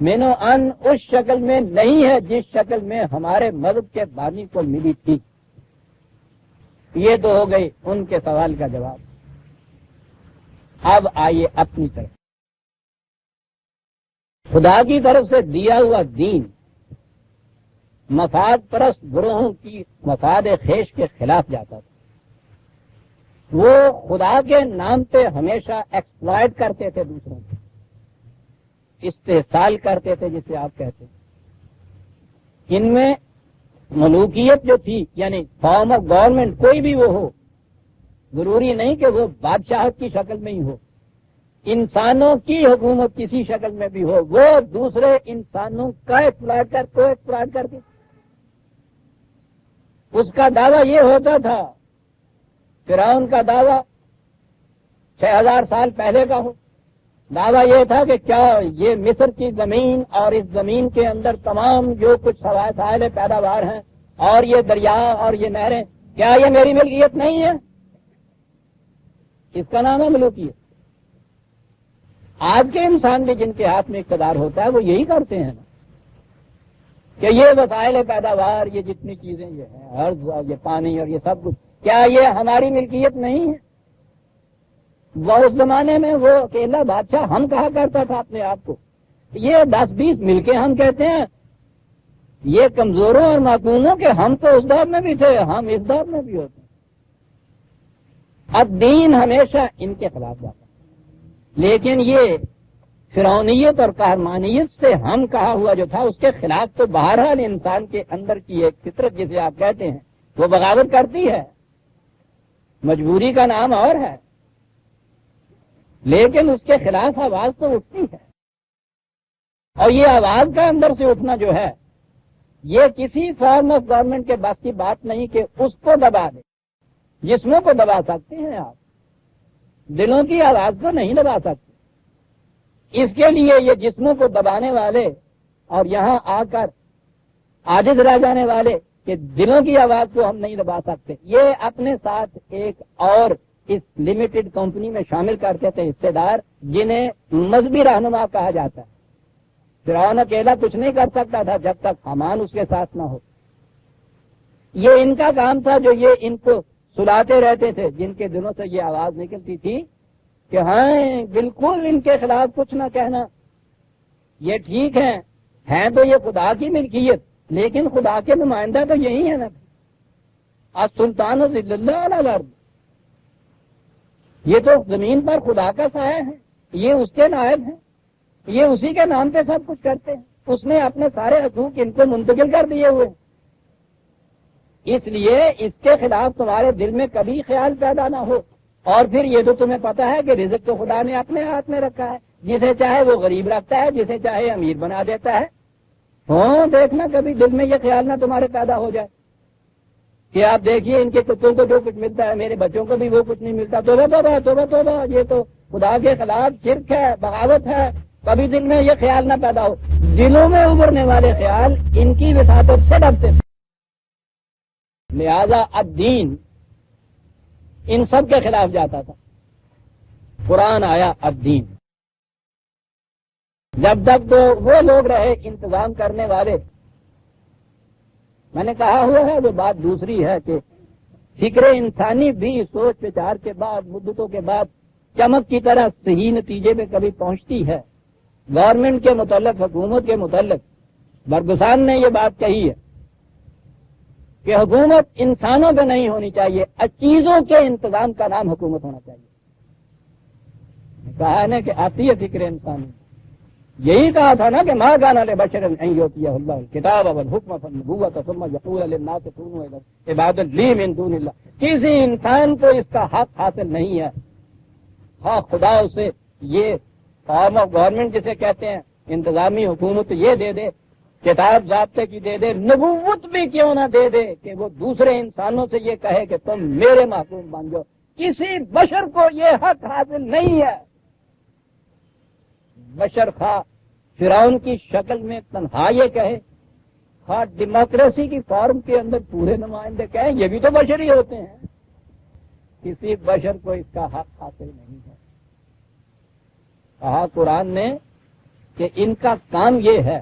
مینو ان اس شکل میں نہیں ہے جس شکل میں ہمارے مذہب کے بانی کو ملی تھی۔ یہ تو ہو گئی ان کے سوال کا جواب۔ اب آئیے اپنی طرف۔ خدا کی طرف سے دیا ہوا دین مفاد پرست گروہوں کی مفاد خیش کے خلاف جاتا تھا. وہ خدا کے نام پہ ہمیشہ ایکسپلائٹ کرتے تھے، دوسروں کو استحصال کرتے تھے جسے آپ کہتے ہیں. ان میں ملوکیت جو تھی، یعنی فارم آف گورنمنٹ کوئی بھی وہ ہو، ضروری نہیں کہ وہ بادشاہت کی شکل میں ہی ہو، انسانوں کی حکومت کسی شکل میں بھی ہو، وہ دوسرے انسانوں کا ایکسپلائٹ کرتی. اس کا دعویٰ یہ ہوتا تھا، فرعون کا دعویٰ 6000 سال پہلے کا ہو، دعویٰ یہ تھا کہ کیا یہ مصر کی زمین اور اس زمین کے اندر تمام جو کچھ ساحل پیداوار ہیں اور یہ دریا اور یہ نہریں، کیا یہ میری ملکیت نہیں ہے؟ اس کا نام ہے ملوکیت. آج کے انسان بھی جن کے ہاتھ میں اقتدار ہوتا ہے وہ یہی کرتے ہیں نا، کہ یہ وسائل پیداوار، یہ جتنی چیزیں یہ ہیں، ارض اور یہ پانی اور یہ سب کچھ، کیا یہ ہماری ملکیت نہیں ہے؟ وہ اس زمانے میں وہ اکیلا بادشاہ ہم کہا کرتا تھا اپنے آپ کو. یہ 10-20 مل کے ہم کہتے ہیں، یہ کمزوروں اور معصوموں کے ہم تو اس دور میں بھی تھے، ہم اس دور میں بھی ہوتے ہیں. اب دین ہمیشہ ان کے خلاف جاتا ہے، لیکن یہ فرعونیت اور قہرمانیت سے ہم کہا ہوا جو تھا اس کے خلاف تو بہرحال انسان کے اندر کی ایک فطرت جسے آپ کہتے ہیں وہ بغاوت کرتی ہے. مجبوری کا نام اور ہے، لیکن اس کے خلاف آواز تو اٹھتی ہے. اور یہ آواز کا اندر سے اٹھنا جو ہے یہ کسی فارم آف گورنمنٹ کے بس کی بات نہیں کہ اس کو دبا دے. جسموں کو دبا سکتے ہیں آپ، دلوں کی آواز کو نہیں دبا سکتے. اس کے لیے یہ جسموں کو دبانے والے اور یہاں آ کر عاجز رہ جانے والے کہ دلوں کی آواز کو ہم نہیں دبا سکتے، یہ اپنے ساتھ ایک اور اس لمیٹڈ کمپنی میں شامل کرتے تھے حصے دار جنہیں مذہبی رہنما کہا جاتا ہے. فرعون اکیلا کچھ نہیں کر سکتا تھا جب تک حامان اس کے ساتھ نہ ہو. یہ ان کا کام تھا جو یہ ان کو سلاتے رہتے تھے، جن کے دلوں سے یہ آواز نکلتی تھی کہ ہاں بالکل ان کے خلاف کچھ نہ کہنا، یہ ٹھیک ہیں تو یہ خدا کی ملکیت، لیکن خدا کے نمائندہ تو یہی ہے نا. السلطان ذل اللہ علی الارض، یہ تو زمین پر خدا کا سایہ ہے، یہ اس کے نائب ہیں، یہ اسی کے نام پہ سب کچھ کرتے ہیں. اس نے اپنے سارے حقوق ان کو منتقل کر دیے ہوئے. اس لیے اس کے خلاف تمہارے دل میں کبھی خیال پیدا نہ ہو. اور پھر یہ تو تمہیں پتا ہے کہ رزق تو خدا نے اپنے ہاتھ میں رکھا ہے، جسے چاہے وہ غریب رکھتا ہے، جسے چاہے امیر بنا دیتا ہے. دیکھنا کبھی دل میں یہ خیال نہ تمہارے پیدا ہو جائے کہ آپ دیکھیے ان کے کتوں کو جو کچھ ملتا ہے میرے بچوں کو بھی وہ کچھ نہیں ملتا. توبہ، یہ تو خدا کے خلاف شرک ہے، بغاوت ہے. کبھی دل میں یہ خیال نہ پیدا ہو. دلوں میں ابھرنے والے خیال ان کی وساطت سے ڈرتے تھے. لہذا الدین ان سب کے خلاف جاتا تھا. قرآن آیا الدین. جب تک تو وہ لوگ رہے انتظام کرنے والے، میں نے کہا ہوا ہے وہ بات دوسری ہے کہ فکر انسانی بھی سوچ وچار کے بعد مدتوں کے بعد چمک کی طرح صحیح نتیجے پہ کبھی پہنچتی ہے. گورنمنٹ کے متعلق، حکومت کے متعلق برگسان نے یہ بات کہی ہے کہ حکومت انسانوں پہ نہیں ہونی چاہیے، چیزوں کے انتظام کا نام حکومت ہونا چاہیے. کہا ہے کہ آتی ہے فکر انسانی. یہی کہا تھا نا کہ ما کان لبشر ان یؤتیہ اللہ الکتاب والحکم والنبوۃ ثم یقول للناس کونوا عبادا لی من دون اللہ. کسی انسان کو اس کا حق حاصل نہیں ہے. ہاں خدا اسے یہ فارم آف گورنمنٹ جسے کہتے ہیں انتظامی حکومت یہ دے دے، کتاب ضابطے کی دے دے، نبوت بھی کیوں نہ دے دے کہ وہ دوسرے انسانوں سے یہ کہے کہ تم میرے محکوم بن جاؤ. کسی بشر کو یہ حق حاصل نہیں ہے. بشر خواہ فرعون کی شکل میں تنہا یہ کہے، خواہ ڈیموکریسی کی فارم کے اندر پورے نمائندے کہیں، یہ بھی تو بشر ہی ہوتے ہیں. کسی بشر کو اس کا حق حاصل نہیں ہے. کہا قرآن نے کہ ان کا کام یہ ہے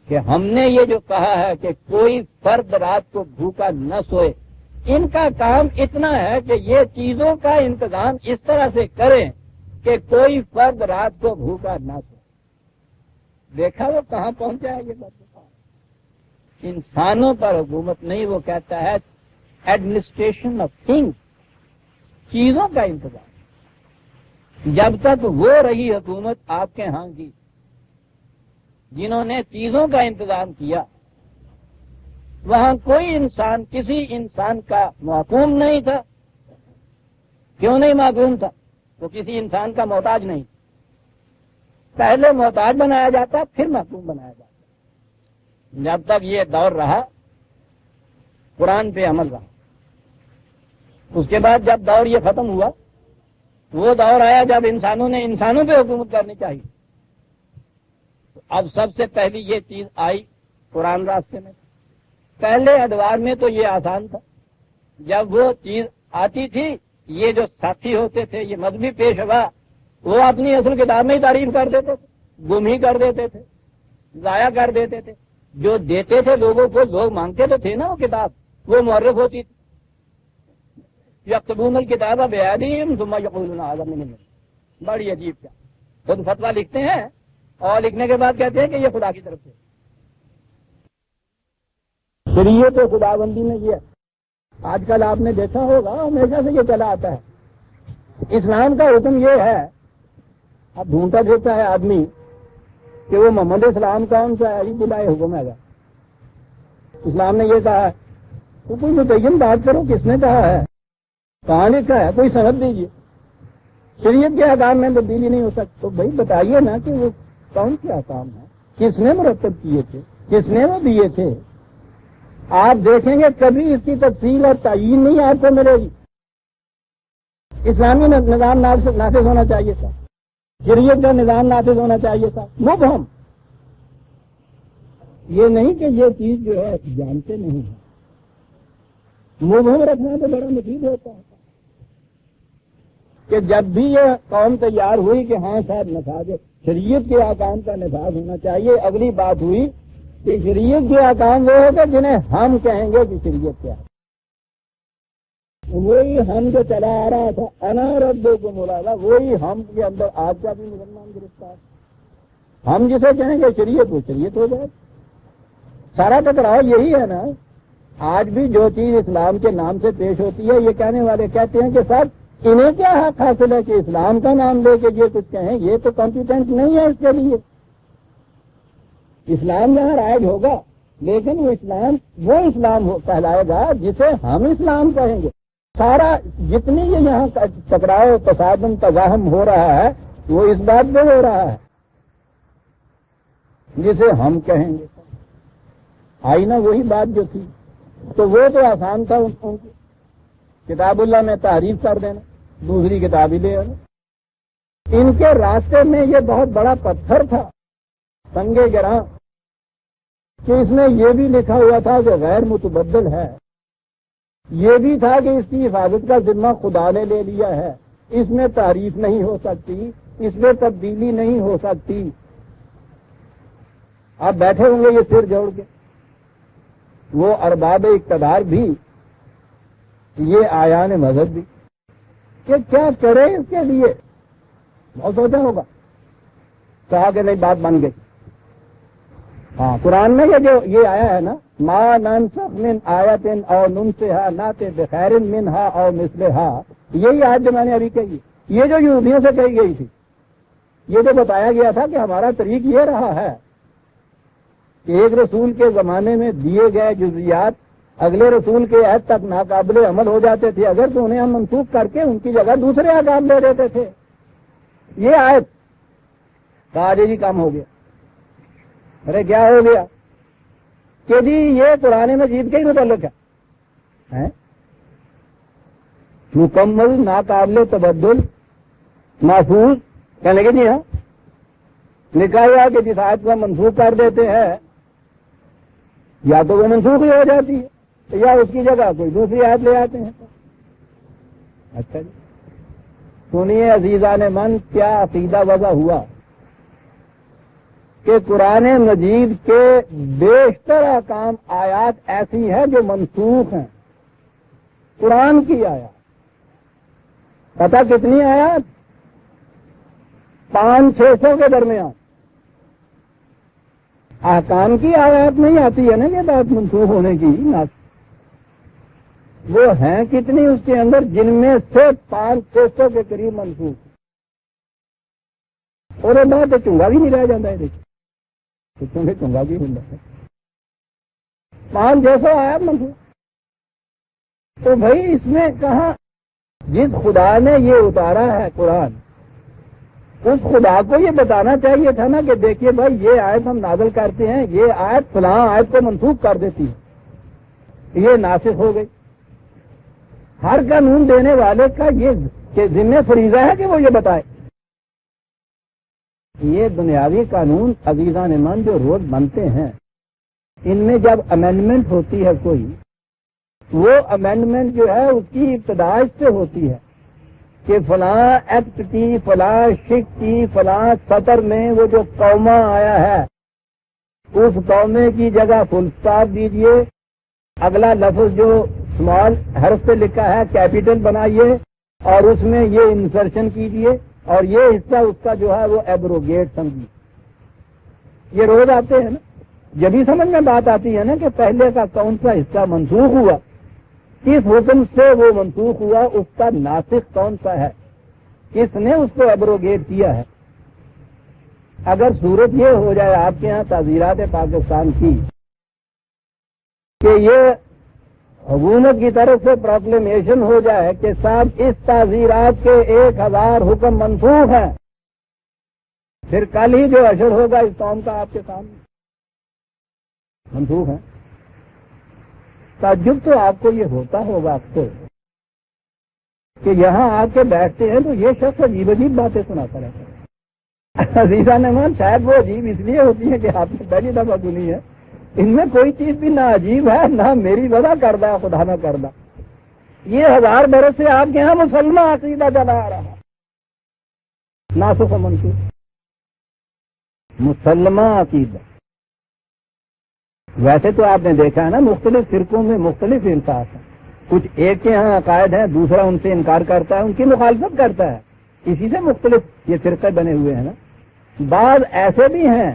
کہ ہم نے یہ جو کہا ہے کہ کوئی فرد رات کو بھوکا نہ سوئے، ان کا کام اتنا ہے کہ یہ چیزوں کا انتظام اس طرح سے کریں کہ کوئی فرد رات کو بھوکا نہ سوئے. دیکھا وہ کہاں پہنچا ہے یہ بات؟ انسانوں پر حکومت نہیں، وہ کہتا ہے ایڈمنسٹریشن آف تھنگس، چیزوں کا انتظام۔ جب تک وہ رہی حکومت آپ کے ہاں کی جنہوں نے چیزوں کا انتظام کیا، وہاں کوئی انسان کسی انسان کا محکوم نہیں تھا۔ کیوں نہیں محکوم تھا؟ وہ کسی انسان کا محتاج نہیں، پہلے محتاج بنایا جاتا پھر محکوم بنایا جاتا۔ جب تک یہ دور رہا قرآن پہ عمل رہا، اس کے بعد جب دور یہ ختم ہوا، وہ دور آیا جب انسانوں نے انسانوں پہ حکومت کرنی چاہیے۔ اب سب سے پہلی یہ چیز آئی قرآن راستے میں۔ پہلے ادوار میں تو یہ آسان تھا، جب وہ چیز آتی تھی یہ جو ساتھی ہوتے تھے، یہ مذہبی پیشوا، وہ اپنی اصل کتاب میں ہی تعریف کر دیتے تھے، گم ہی کر دیتے تھے، ضائع کر دیتے تھے۔ جو دیتے تھے لوگوں کو، لوگ مانگتے تو تھے نا وہ کتاب، وہ معرف ہوتی تھی۔ یکتبون الکتاب بایدیہم ثم یقولون ھذا من عند اللہ، بڑی عجیب کیا، خود فتویٰ لکھتے ہیں اور لکھنے کے بعد کہتے ہیں کہ یہ خدا کی طرف سے۔ شریعت و خداوندی میں یہ آج کل آپ نے دیکھا ہوگا، ہمیشہ سے یہ چلا آتا ہے۔ اسلام کا حکم یہ ہے، اب ڈھونڈتا پھرتا ہے آدمی کہ وہ محمد اسلام کون سا ہے، بلائے حکم ہے گا۔ اسلام نے یہ کہا ہے تو کوئی متعین بات کرو، کس نے کہا ہے، کہاں لکھا ہے، کوئی سند دیجیے۔ شریعت کے احکام میں تبدیلی نہیں ہو سکتی، تو بھائی بتائیے نا کہ وہ کون سے احکام ہیں، کس نے مرتب کیے تھے، کس نے وہ دیے تھے۔ آپ دیکھیں گے کبھی اس کی تفصیل اور تعیین نہیں آپ کو ملے گی۔ اسلامی نظام نافذ ہونا چاہیے تھا، شریعت کا نظام نافذ ہونا چاہیے تھا، مبہم۔ یہ نہیں کہ یہ چیز جو ہے جانتے نہیں ہیں، مبہم رکھنا تو بڑا مفید ہوتا ہے کہ جب بھی یہ قوم تیار ہوئی کہ ہاں صاحب نفاذ شریعت کے احکام کا نفاذ ہونا چاہیے، اگلی بات ہوئی کہ شریعت کے احکام وہ ہوگا جنہیں ہم کہیں گے کہ شریعت کیا ہے۔ وہی ہم جو چلا آ رہا تھا، انا ربکم الاعلی، وہی ہم کے اندر آج کا بھی مسلمان گرفتار۔ ہم جسے کہیں گے شریعت، وہ شریعت ہو جائے۔ سارا ٹکراؤ یہی ہے نا۔ آج بھی جو چیز اسلام کے نام سے پیش ہوتی ہے، یہ کہنے والے کہتے ہیں کہ صاحب انہیں کیا حق حاصل ہے کہ اسلام کا نام لے کے یہ کچھ کہیں، یہ تو کمپیٹنٹ نہیں ہے اس کے لیے۔ اسلام جہاں رائج ہوگا، لیکن وہ اسلام کہلائے گا جسے ہم اسلام کہیں گے۔ سارا جتنی یہ یہاں ٹکراؤ تصادم تزاحم ہو رہا ہے، وہ اس بات پہ ہو رہا ہے جسے ہم کہیں گے۔ آئی نا وہی بات جو تھی، تو وہ تو آسان تھا ان کی کتاب اللہ میں تعریف کر دینا، دوسری کتاب ہی لے آنا۔ ان کے راستے میں یہ بہت بڑا پتھر تھا سنگے گراں، کہ اس میں یہ بھی لکھا ہوا تھا کہ غیر متبدل ہے، یہ بھی تھا کہ اس کی حفاظت کا ذمہ خدا نے لے لیا ہے، اس میں تعریف نہیں ہو سکتی، اس میں تبدیلی نہیں ہو سکتی۔ آپ بیٹھے ہوں گے یہ سر جوڑ کے، وہ ارباب اقتدار بھی، یہ آیان مذہب بھی، کہ کیا کرے اس کے لیے، بہت سوچا ہوگا، کہا کہ نہیں بات بن گئی۔ ہاں قرآن میں یہ آیا ہے نا، ما ننسخ من آیت او ننسها نأتی بخیر منها او مثلها، یہی آیت جو میں نے ابھی کہی، یہ جو یہودیوں سے کہی گئی تھی، یہ جو بتایا گیا تھا کہ ہمارا طریق یہ رہا ہے کہ ایک رسول کے زمانے میں دیے گئے جزیات اگلے رسول کے عہد تک ناقابل عمل ہو جاتے تھے، اگر تو انہیں ہم منسوخ کر کے ان کی جگہ دوسرے احکام دے دیتے تھے۔ یہ آیت کہا جی کام ہو گیا۔ ارے کیا ہو گیا کہ جی یہ قرآن مجید کے ہی متعلق ہے، مکمل ناقابل تبدل محفوظ، کہنے لگے جی ہاں لکھا ہوا کہ جس آیت کو ہم منسوخ کر دیتے ہیں یا تو وہ منسوخ ہی ہو جاتی ہے یا اس کی جگہ کوئی دوسری آیت لے آتے ہیں۔ اچھا جی سنیے عزیزان من، کیا عقیدہ وضع ہوا کہ قرآن مجید کے بیشتر احکام آیات ایسی ہیں جو منسوخ ہیں۔ قرآن کی آیات پتہ کتنی آیات؟ 500-600 کے درمیان احکام کی آیات نہیں آتی ہے نا یہ بات منسوخ ہونے کی، وہ ہیں کتنی اس کے اندر، جن میں سے 500 کے قریب منسوخ، اور بعد چنگا بھی نہیں رہ جاتا ہے، دیکھیں چونکہ چنگا بھی نہیں رہتا 500 آیات منسوخ۔ تو بھائی اس میں کہاں، جس خدا نے یہ اتارا ہے قرآن، اس خدا کو یہ بتانا چاہیے تھا نا کہ دیکھیے بھائی یہ آیت ہم نازل کرتے ہیں، یہ آیت فلاں آیت کو منسوخ کر دیتی ہے، یہ ناسخ ہو گئی۔ ہر قانون دینے والے کا یہ ذمہ فریضہ ہے کہ وہ یہ بتائے۔ یہ دنیاوی قانون عزیزان من جو روز بنتے ہیں، ان میں جب امینڈمنٹ ہوتی ہے کوئی، وہ امینڈمنٹ جو ہے اس کی ابتدا سے ہوتی ہے کہ فلاں ایکٹ کی، فلاں شک کی، فلاں سطر میں وہ جو قومہ آیا ہے اس قومے کی جگہ فل اسٹاپ دیجیے، اگلا لفظ جو اسمال حرف سے لکھا ہے کیپیٹل بنائیے، اور اس میں یہ انسرشن کیجیے، اور یہ حصہ اس کا جو ہے وہ ایبروگیٹ سمجھیے۔ یہ روز آتے ہیں نا، جب ہی سمجھ میں بات آتی ہے نا کہ پہلے کا کون سا حصہ منسوخ ہوا، کس حکم سے وہ منسوخ ہوا، اس کا ناسخ کون سا ہے، کس نے اس کو ایبروگیٹ کیا ہے۔ اگر صورت یہ ہو جائے آپ کے ہاں تعزیرات پاکستان کی کہ یہ حکومت کی طرف سے پروکلیمیشن ہو جائے کہ صاحب اس تعزیرات کے 1000 حکم منسوخ ہیں، پھر کل ہی جو اشر ہوگا اس قوم کا آپ کے سامنے منسوخ ہے، تعجب تو آپ کو یہ ہوتا ہوگا اکثر کہ یہاں آ کے بیٹھتے ہیں تو یہ شخص عجیب عجیب باتیں سناتا رہتا ہے۔ عزیزہ نمان شاید وہ عجیب اس لیے ہوتی ہے کہ آپ نے پہلی دفعہ سنی ہے، ان میں کوئی چیز بھی نہ عجیب ہے نہ میری وضع کردہ خدا نہ کردہ، یہ 1000 برس سے آپ کے یہاں مسلمہ عقیدہ چلا آ رہا ہے، ناسخ و منسوخ مسلمہ عقیدہ۔ ویسے تو آپ نے دیکھا ہے نا مختلف فرقوں میں مختلف انصاف ہیں، کچھ ایک کے ہاں عقائد ہیں، دوسرا ان سے انکار کرتا ہے، ان کی مخالفت کرتا ہے، اسی سے مختلف یہ فرقے بنے ہوئے ہیں نا۔ بعض ایسے بھی ہیں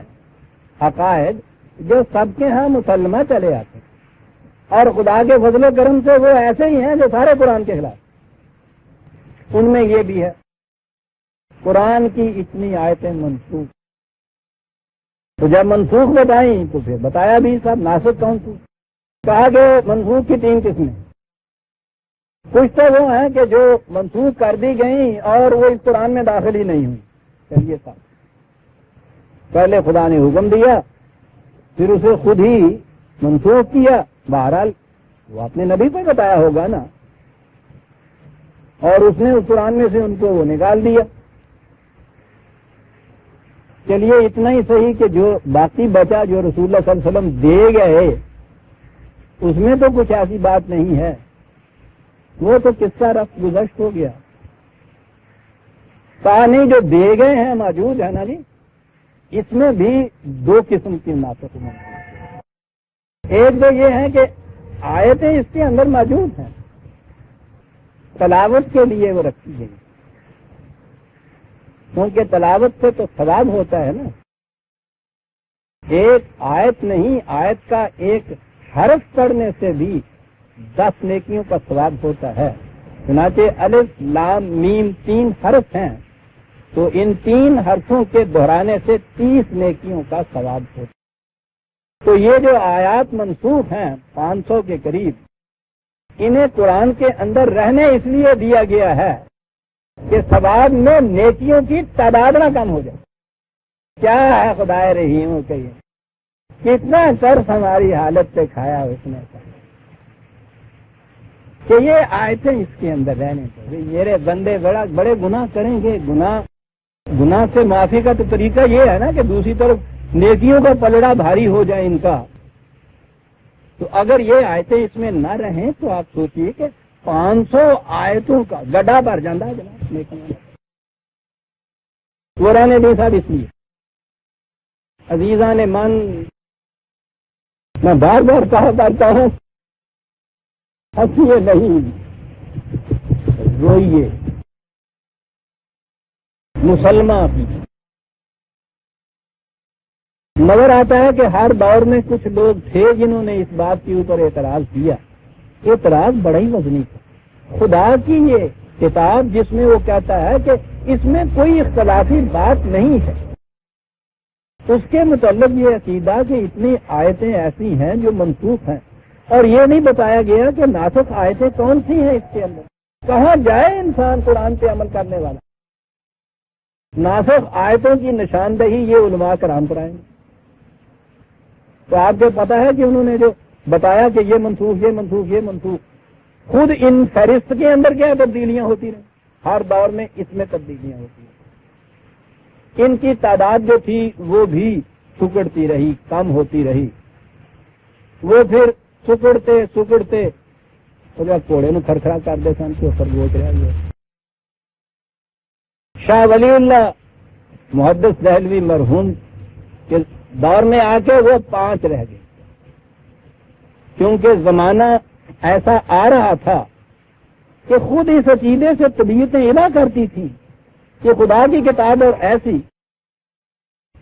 عقائد جو سب کے ہاں مسلمہ چلے آتے ہیں، اور خدا کے فضل و کرم سے وہ ایسے ہی ہیں جو سارے قرآن کے خلاف۔ ان میں یہ بھی ہے قرآن کی اتنی آیتیں منسوخ، تو جب منسوخ بتائیں تو پھر بتایا بھی سب ناسخ کون سی، کہا کہ منسوخ کی 3 قسمیں، کچھ تو وہ ہیں کہ جو منسوخ کر دی گئیں اور وہ اس قرآن میں داخل ہی نہیں ہوئی۔ چلیے صاحب، پہلے خدا نے حکم دیا، پھر اسے خود ہی منسوخ کیا، بہرحال وہ اپنے نبی کو بتایا ہوگا نا، اور اس نے اس قرآن میں سے ان کو وہ نکال دیا۔ چلیے اتنا ہی صحیح کہ جو باقی بچا جو رسول اللہ صلی اللہ علیہ وسلم دے گئے اس میں تو کچھ ایسی بات نہیں ہے، وہ تو قصہ رفت گزشت ہو گیا۔ کہانی جو دے گئے ہیں موجود ہے نا جی، اس میں بھی 2 قسم کی ناسخ موجود ہیں۔ ایک تو یہ ہے کہ آیتیں اس کے اندر موجود ہیں، تلاوت کے لیے وہ رکھی گئی، کیونکہ تلاوت سے تو ثواب ہوتا ہے نا، ایک آیت نہیں، آیت کا ایک حرف پڑھنے سے بھی 10 نیکیوں کا ثواب ہوتا ہے۔ چنانچہ الف لام میم 3 حرف ہیں، تو ان 3 حرفوں کے دہرانے سے 30 نیکیوں کا ثواب ہوتا ہے۔ تو یہ جو آیات منسوخ ہیں 500 کے قریب، انہیں قرآن کے اندر رہنے اس لیے دیا گیا ہے کہ ثواب میں نیکیوں کی تعداد نہ کم ہو جائے۔ کیا ہے خدائے رحیم کہیے، کتنا ترس ہماری حالت سے کھایا اس نے کہ یہ آیتیں اس کے اندر رہنے چاہیے۔ میرے بندے بڑے گناہ کریں گے، گناہ سے معافی کا تو طریقہ یہ ہے نا کہ دوسری طرف نیکیوں کا پلڑا بھاری ہو جائے ان کا، تو اگر یہ آیتیں اس میں نہ رہیں تو آپ سوچئے کہ 500 آیتوں کا گڈھا بھر جاتا ہے جناب نیکیوں میں۔ قرآن بھی صاحب اس لیے عزیزان من، میں بار بار کہا کرتا ہوں ہنسیے نہیں روئیے، مسلمہ کی نظر آتا ہے کہ ہر دور میں کچھ لوگ تھے جنہوں نے اس بات کے اوپر اعتراض کیا. اعتراض بڑا ہی وزنی تھا. خدا کی یہ کتاب جس میں وہ کہتا ہے کہ اس میں کوئی اختلافی بات نہیں ہے، اس کے متعلق یہ عقیدہ کہ اتنی آیتیں ایسی ہیں جو منسوخ ہیں، اور یہ نہیں بتایا گیا کہ ناسخ آیتیں کون سی ہیں اس کے اندر. کہاں جائے انسان قرآن پہ عمل کرنے والا؟ ناسخ آیتوں کی نشاندہی یہ علماء کرام کرائیں گے. تو آپ کو پتا ہے کہ انہوں نے جو بتایا کہ یہ منسوخ، یہ منسوخ، یہ منسوخ، خود ان فہرست کے اندر کیا تبدیلیاں ہوتی رہیں. ہر دور میں اس میں تبدیلیاں ہوتی ہیں. ان کی تعداد جو تھی وہ بھی سکڑتی رہی، کم ہوتی رہی. وہ پھر سکڑتے جب کوڑے نو کھرکھرا کر دے سن تو خرگوش رہ گیا. شاہ ولی اللہ محدث دہلوی مرحوم کے دور میں آ کے وہ 5 رہ گئے، کیونکہ زمانہ ایسا آ رہا تھا کہ خود اس عقیدے سے طبیعتیں ادا کرتی تھیں کہ خدا کی کتاب اور ایسی.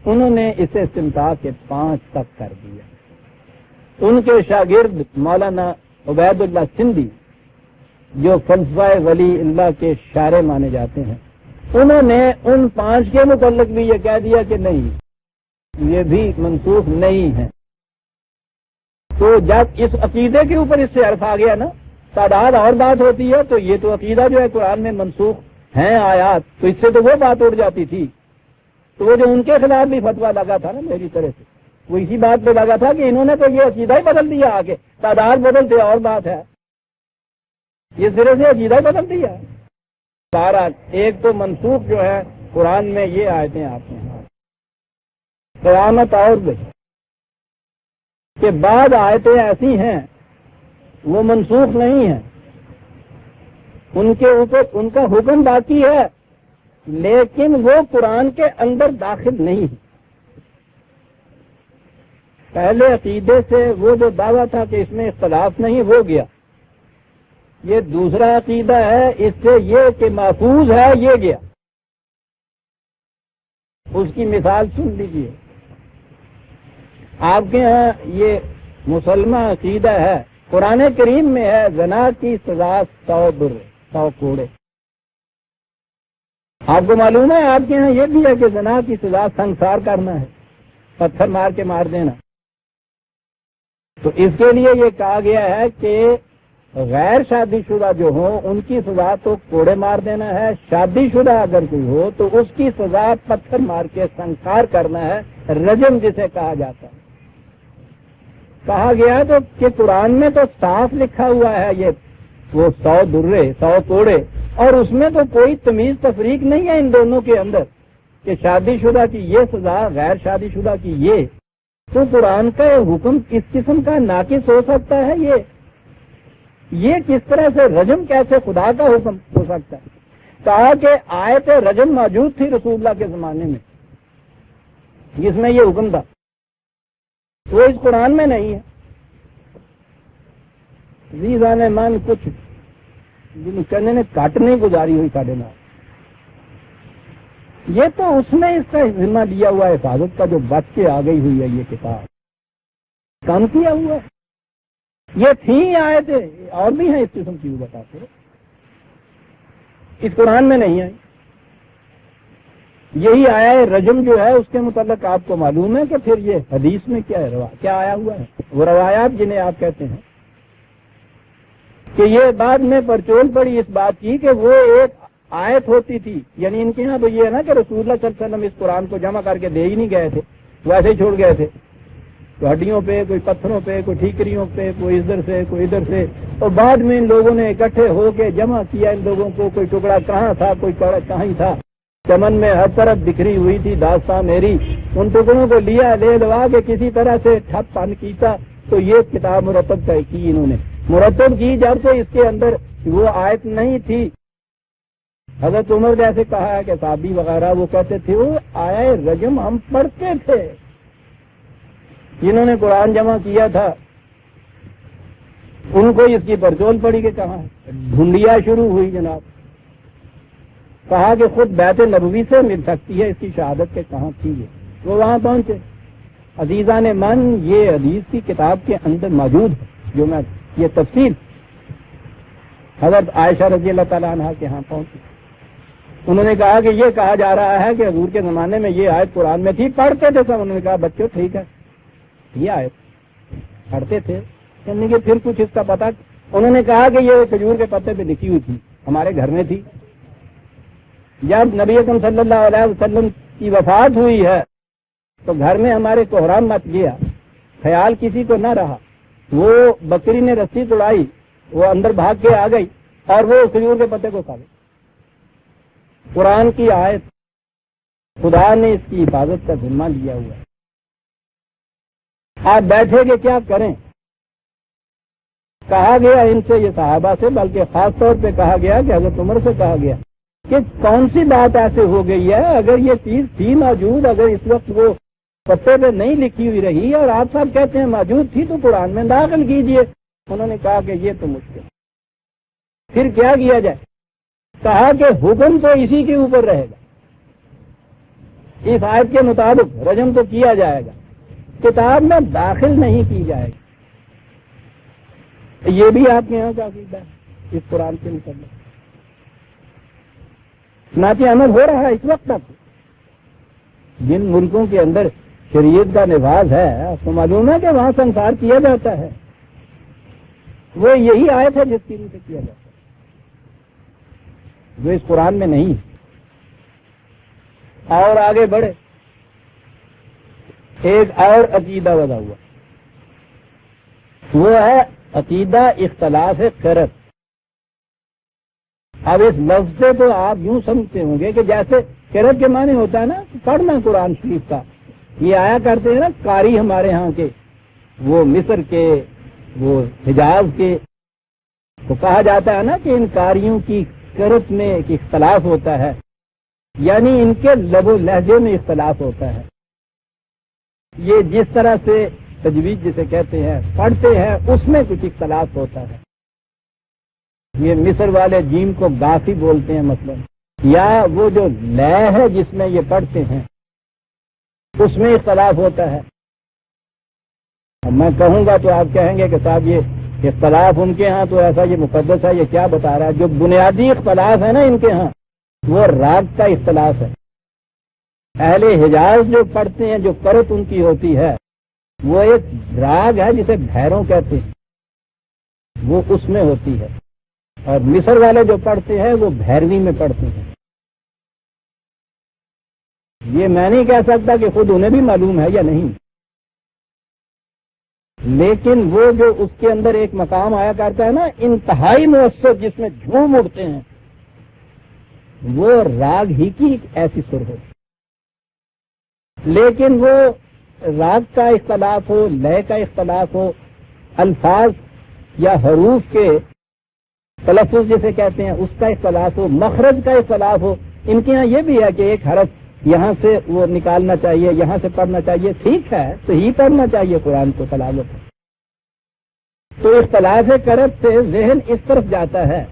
انہوں نے اسے استمتاع کے 5 تک کر دیا. ان کے شاگرد مولانا عبید اللہ سندھی جو فلسفہ ولی اللہ کے شارع مانے جاتے ہیں، انہوں نے ان 5 کے متعلق بھی یہ کہہ دیا کہ نہیں، یہ بھی منسوخ نہیں ہے. تو جب اس عقیدے کے اوپر اس سے عرف آ گیا نا، تعداد اور بات ہوتی ہے، تو یہ تو عقیدہ جو ہے قرآن میں منسوخ ہیں آیات، تو اس سے تو وہ بات اڑ جاتی تھی. تو وہ جو ان کے خلاف بھی فتویٰ لگا تھا نا میری طرح سے، وہ اسی بات پہ لگا تھا کہ انہوں نے تو یہ عقیدہ ہی بدل دیا. آگے تعداد بدلتے اور بات ہے، یہ سرے سے عقیدہ ہی بدل دیا. بہرحال ایک تو منسوخ جو ہے قرآن میں یہ آیتیں آتی ہیں. قیامت اور گئی کہ بعض آیتیں ایسی ہیں وہ منسوخ نہیں ہیں، ان کے اوپر ان کا حکم باقی ہے، لیکن وہ قرآن کے اندر داخل نہیں ہے. پہلے عقیدے سے وہ جو دعویٰ تھا کہ اس میں اختلاف نہیں ہو گیا، یہ دوسرا عقیدہ ہے، اس سے یہ کہ محفوظ ہے یہ گیا. اس کی مثال سن لیجیے. آپ کے ہاں یہ مسلمہ عقیدہ ہے، قرآن کریم میں ہے زنا کی سزا 100 در 100 کوڑے. آپ کو معلوم ہے آپ کے ہاں یہ بھی ہے کہ زنا کی سزا سنسار کرنا ہے، پتھر مار کے مار دینا. تو اس کے لیے یہ کہا گیا ہے کہ غیر شادی شدہ جو ہوں ان کی سزا تو کوڑے مار دینا ہے، شادی شدہ اگر کوئی ہو تو اس کی سزا پتھر مار کے سنسار کرنا ہے، رجم جسے کہا جاتا ہے. کہا گیا تو کہ قرآن میں تو صاف لکھا ہوا ہے یہ وہ 100 درے 100 کوڑے، اور اس میں تو کوئی تمیز تفریق نہیں ہے ان دونوں کے اندر کہ شادی شدہ کی یہ سزا، غیر شادی شدہ کی یہ. تو قرآن کا حکم اس قسم کا ناقص ہو سکتا ہے؟ یہ کس طرح سے رجم کیسے خدا کا حکم ہو سکتا ہے؟ کہا کہ آیت رجم موجود تھی رسول اللہ کے زمانے میں جس میں یہ حکم تھا، وہ اس قرآن میں نہیں ہے. عزیزان من کچھ جن کہنے نے کٹ نہیں گزاری ہوئی ساڑھے نال، یہ تو اس نے اس کا ذمہ لیا ہوا ہے حفاظت کا، جو بچ کے آ گئی ہوئی ہے یہ کتاب، کام کیا ہوا ہے. یہ تھی آیتیں اور بھی ہیں اس قسم کی، وہ بتاتے اس قرآن میں نہیں آئی. یہی آیا ہے رجم جو ہے اس کے متعلق آپ کو معلوم ہے کہ پھر یہ حدیث میں کیا ہے، کیا آیا ہوا ہے. وہ روایات جنہیں آپ کہتے ہیں کہ یہ بعد میں پرچول پڑی اس بات کی کہ وہ ایک آیت ہوتی تھی، یعنی ان کے یہاں تو یہ ہے نا کہ رسول اللہ صلی اللہ علیہ وسلم اس قرآن کو جمع کر کے دے ہی نہیں گئے تھے، وہ ایسے ہی چھوڑ گئے تھے. کوئی ہڈیوں پہ، کوئی پتھروں پہ، کوئی ٹھیکریوں پہ، کوئی ادھر سے کوئی ادھر سے، اور بعد میں ان لوگوں نے اکٹھے ہو کے جمع کیا ان لوگوں کو. کوئی ٹکڑا کہاں تھا، کوئی کہاں ہی تھا، چمن میں ہر طرف بکھری ہوئی تھی داستان میری. ان ٹکڑوں کو لیا، لے لوا کے کسی طرح سے ٹھپ پن کیتا تو یہ کتاب مرتب کی انہوں نے مرتب کی. جب سے اس کے اندر وہ آیت نہیں تھی، حضرت عمر جیسے کہا ہے کہ صحابی وغیرہ وہ کہتے تھے وہ آیا رجم ہم پڑھتے تھے. جنہوں نے قرآن جمع کیا تھا ان کو اس کی پرچول پڑی کہ کہاں ڈھونڈیا شروع ہوئی جناب. کہا کہ خود بیت نبوی سے مل سکتی ہے اس کی شہادت کے کہاں تھی. وہ وہاں پہنچے عزیزان من یہ حدیث کی کتاب کے اندر موجود ہے، جو میں یہ تفصیل حضرت عائشہ رضی اللہ تعالیٰ عنہ کے ہاں پہنچی. انہوں نے کہا کہ یہ کہا جا رہا ہے کہ حضور کے زمانے میں یہ آیت قرآن میں تھی، پڑھتے تھے سب. انہوں نے کہا بچوں ٹھیک ہے، یہ آیت پڑھتے تھے، یعنی کہ پھر کچھ اس کا پتہ. انہوں نے کہا کہ یہ کھجور کے پتے پہ لکھی ہوئی تھی، ہمارے گھر میں تھی. جب نبی اکرم صلی اللہ علیہ وسلم کی وفات ہوئی ہے تو گھر میں ہمارے کوہرام مچ گیا، خیال کسی کو نہ رہا. وہ بکری نے رسی توڑائی، وہ اندر بھاگ کے آ گئی اور وہ کھجور کے پتے کو کھا گئی. قرآن کی آیت، خدا نے اس کی حفاظت کا ذمہ لیا ہوا ہے. آپ بیٹھے کہ کیا کریں؟ کہا گیا ان سے، یہ صحابہ سے، بلکہ خاص طور پہ کہا گیا کہ حضرت عمر سے کہا گیا کہ کون سی بات ایسے ہو گئی ہے، اگر یہ چیز تھی موجود، اگر اس وقت وہ پتے پہ نہیں لکھی ہوئی رہی اور آپ سب کہتے ہیں موجود تھی، تو قرآن میں داخل کیجئے. انہوں نے کہا کہ یہ تو مشکل. پھر کیا کیا جائے؟ کہا کہ حکم تو اسی کے اوپر رہے گا، اس آیت کے مطابق رجم تو کیا جائے گا، کتاب میں داخل نہیں کی جائے گی. یہ بھی آپ کے یہاں کا عقیدہ ہے اس قرآن کے مطابق؟ چنانچہ عمل ہو رہا ہے اس وقت تک. جن ملکوں کے اندر شریعت کا نفاذ ہے، آپ کو معلوم ہے کہ وہاں سنسار کیا جاتا ہے. وہ یہی آیت ہے جس کی روح سے کیا جاتا ہے، جو اس قرآن میں نہیں. اور آگے بڑھے، ایک اور عقیدہ وضع ہوا، وہ ہے عقیدہ اختلاف قرأت. اب اس لفظ سے تو آپ یوں سمجھتے ہوں گے کہ جیسے قرأت کے معنی ہوتا ہے نا پڑھنا قرآن شریف کا. یہ آیا کرتے ہیں نا قاری ہمارے ہاں کے، وہ مصر کے، وہ حجاز کے، تو کہا جاتا ہے نا کہ ان قاریوں کی قرأت میں ایک اختلاف ہوتا ہے، یعنی ان کے لب و لہجے میں اختلاف ہوتا ہے. یہ جس طرح سے تجوید جسے کہتے ہیں پڑھتے ہیں، اس میں کچھ اختلاف ہوتا ہے. یہ مصر والے جیم کو گافی بولتے ہیں مثلا، یا وہ جو لے ہے جس میں یہ پڑھتے ہیں اس میں اختلاف ہوتا ہے. اب میں کہوں گا تو آپ کہیں گے کہ صاحب یہ اختلاف ان کے ہاں تو ایسا یہ مقدس ہے، یہ کیا بتا رہا ہے؟ جو بنیادی اختلاف ہے نا ان کے ہاں، وہ راگ کا اختلاف ہے. اہل حجاز جو پڑھتے ہیں، جو قرأت ان کی ہوتی ہے، وہ ایک راگ ہے جسے بھیروں کہتے ہیں، وہ اس میں ہوتی ہے. اور مصر والے جو پڑھتے ہیں وہ بھیروی میں پڑھتے ہیں. یہ میں نہیں کہہ سکتا کہ خود انہیں بھی معلوم ہے یا نہیں، لیکن وہ جو اس کے اندر ایک مقام آیا کرتا ہے نا انتہائی مؤثر، جس میں جھوم اڑتے ہیں، وہ راگ ہی کی ایک ایسی سر ہو. لیکن وہ راگ کا اختلاف ہو، لے کا اختلاف ہو، الفاظ یا حروف کے تلفظ جسے کہتے ہیں اس کا اختلاف ہو، مخرج کا اختلاف ہو. ان کے یہاں یہ بھی ہے کہ ایک حرف یہاں سے وہ نکالنا چاہیے، یہاں سے پڑھنا چاہیے. ٹھیک ہے، صحیح پڑھنا چاہیے قرآن کو تلاوت. تو اختلاف قرأت سے ذہن اس طرف جاتا ہے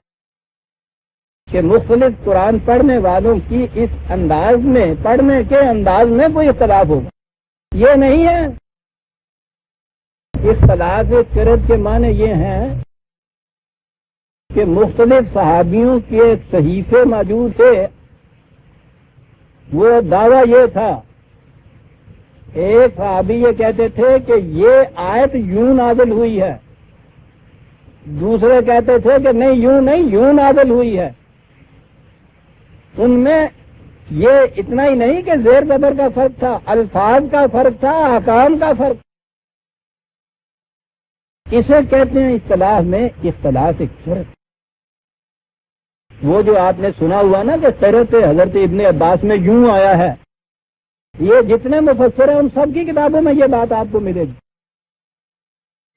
کہ مختلف قرآن پڑھنے والوں کی اس انداز میں، پڑھنے کے انداز میں کوئی اختلاف ہوگا. یہ نہیں ہے. اختلاف قرأت کے معنی یہ ہیں کہ مختلف صحابیوں کے صحیفے موجود تھے. وہ دعویٰ یہ تھا، ایک صحابی یہ کہتے تھے کہ یہ آیت یوں نازل ہوئی ہے، دوسرے کہتے تھے کہ نہیں یوں نہیں، یوں نازل ہوئی ہے. ان میں یہ اتنا ہی نہیں کہ زیر زبر کا فرق تھا، الفاظ کا فرق تھا، احکام کا فرق. اسے کہتے ہیں اصطلاح میں اختلاف قرأت. وہ جو آپ نے سنا ہوا نا کہ قرأت حضرت ابن عباس میں یوں آیا ہے، یہ جتنے مفسر ہیں ان سب کی کتابوں میں یہ بات آپ کو ملے گی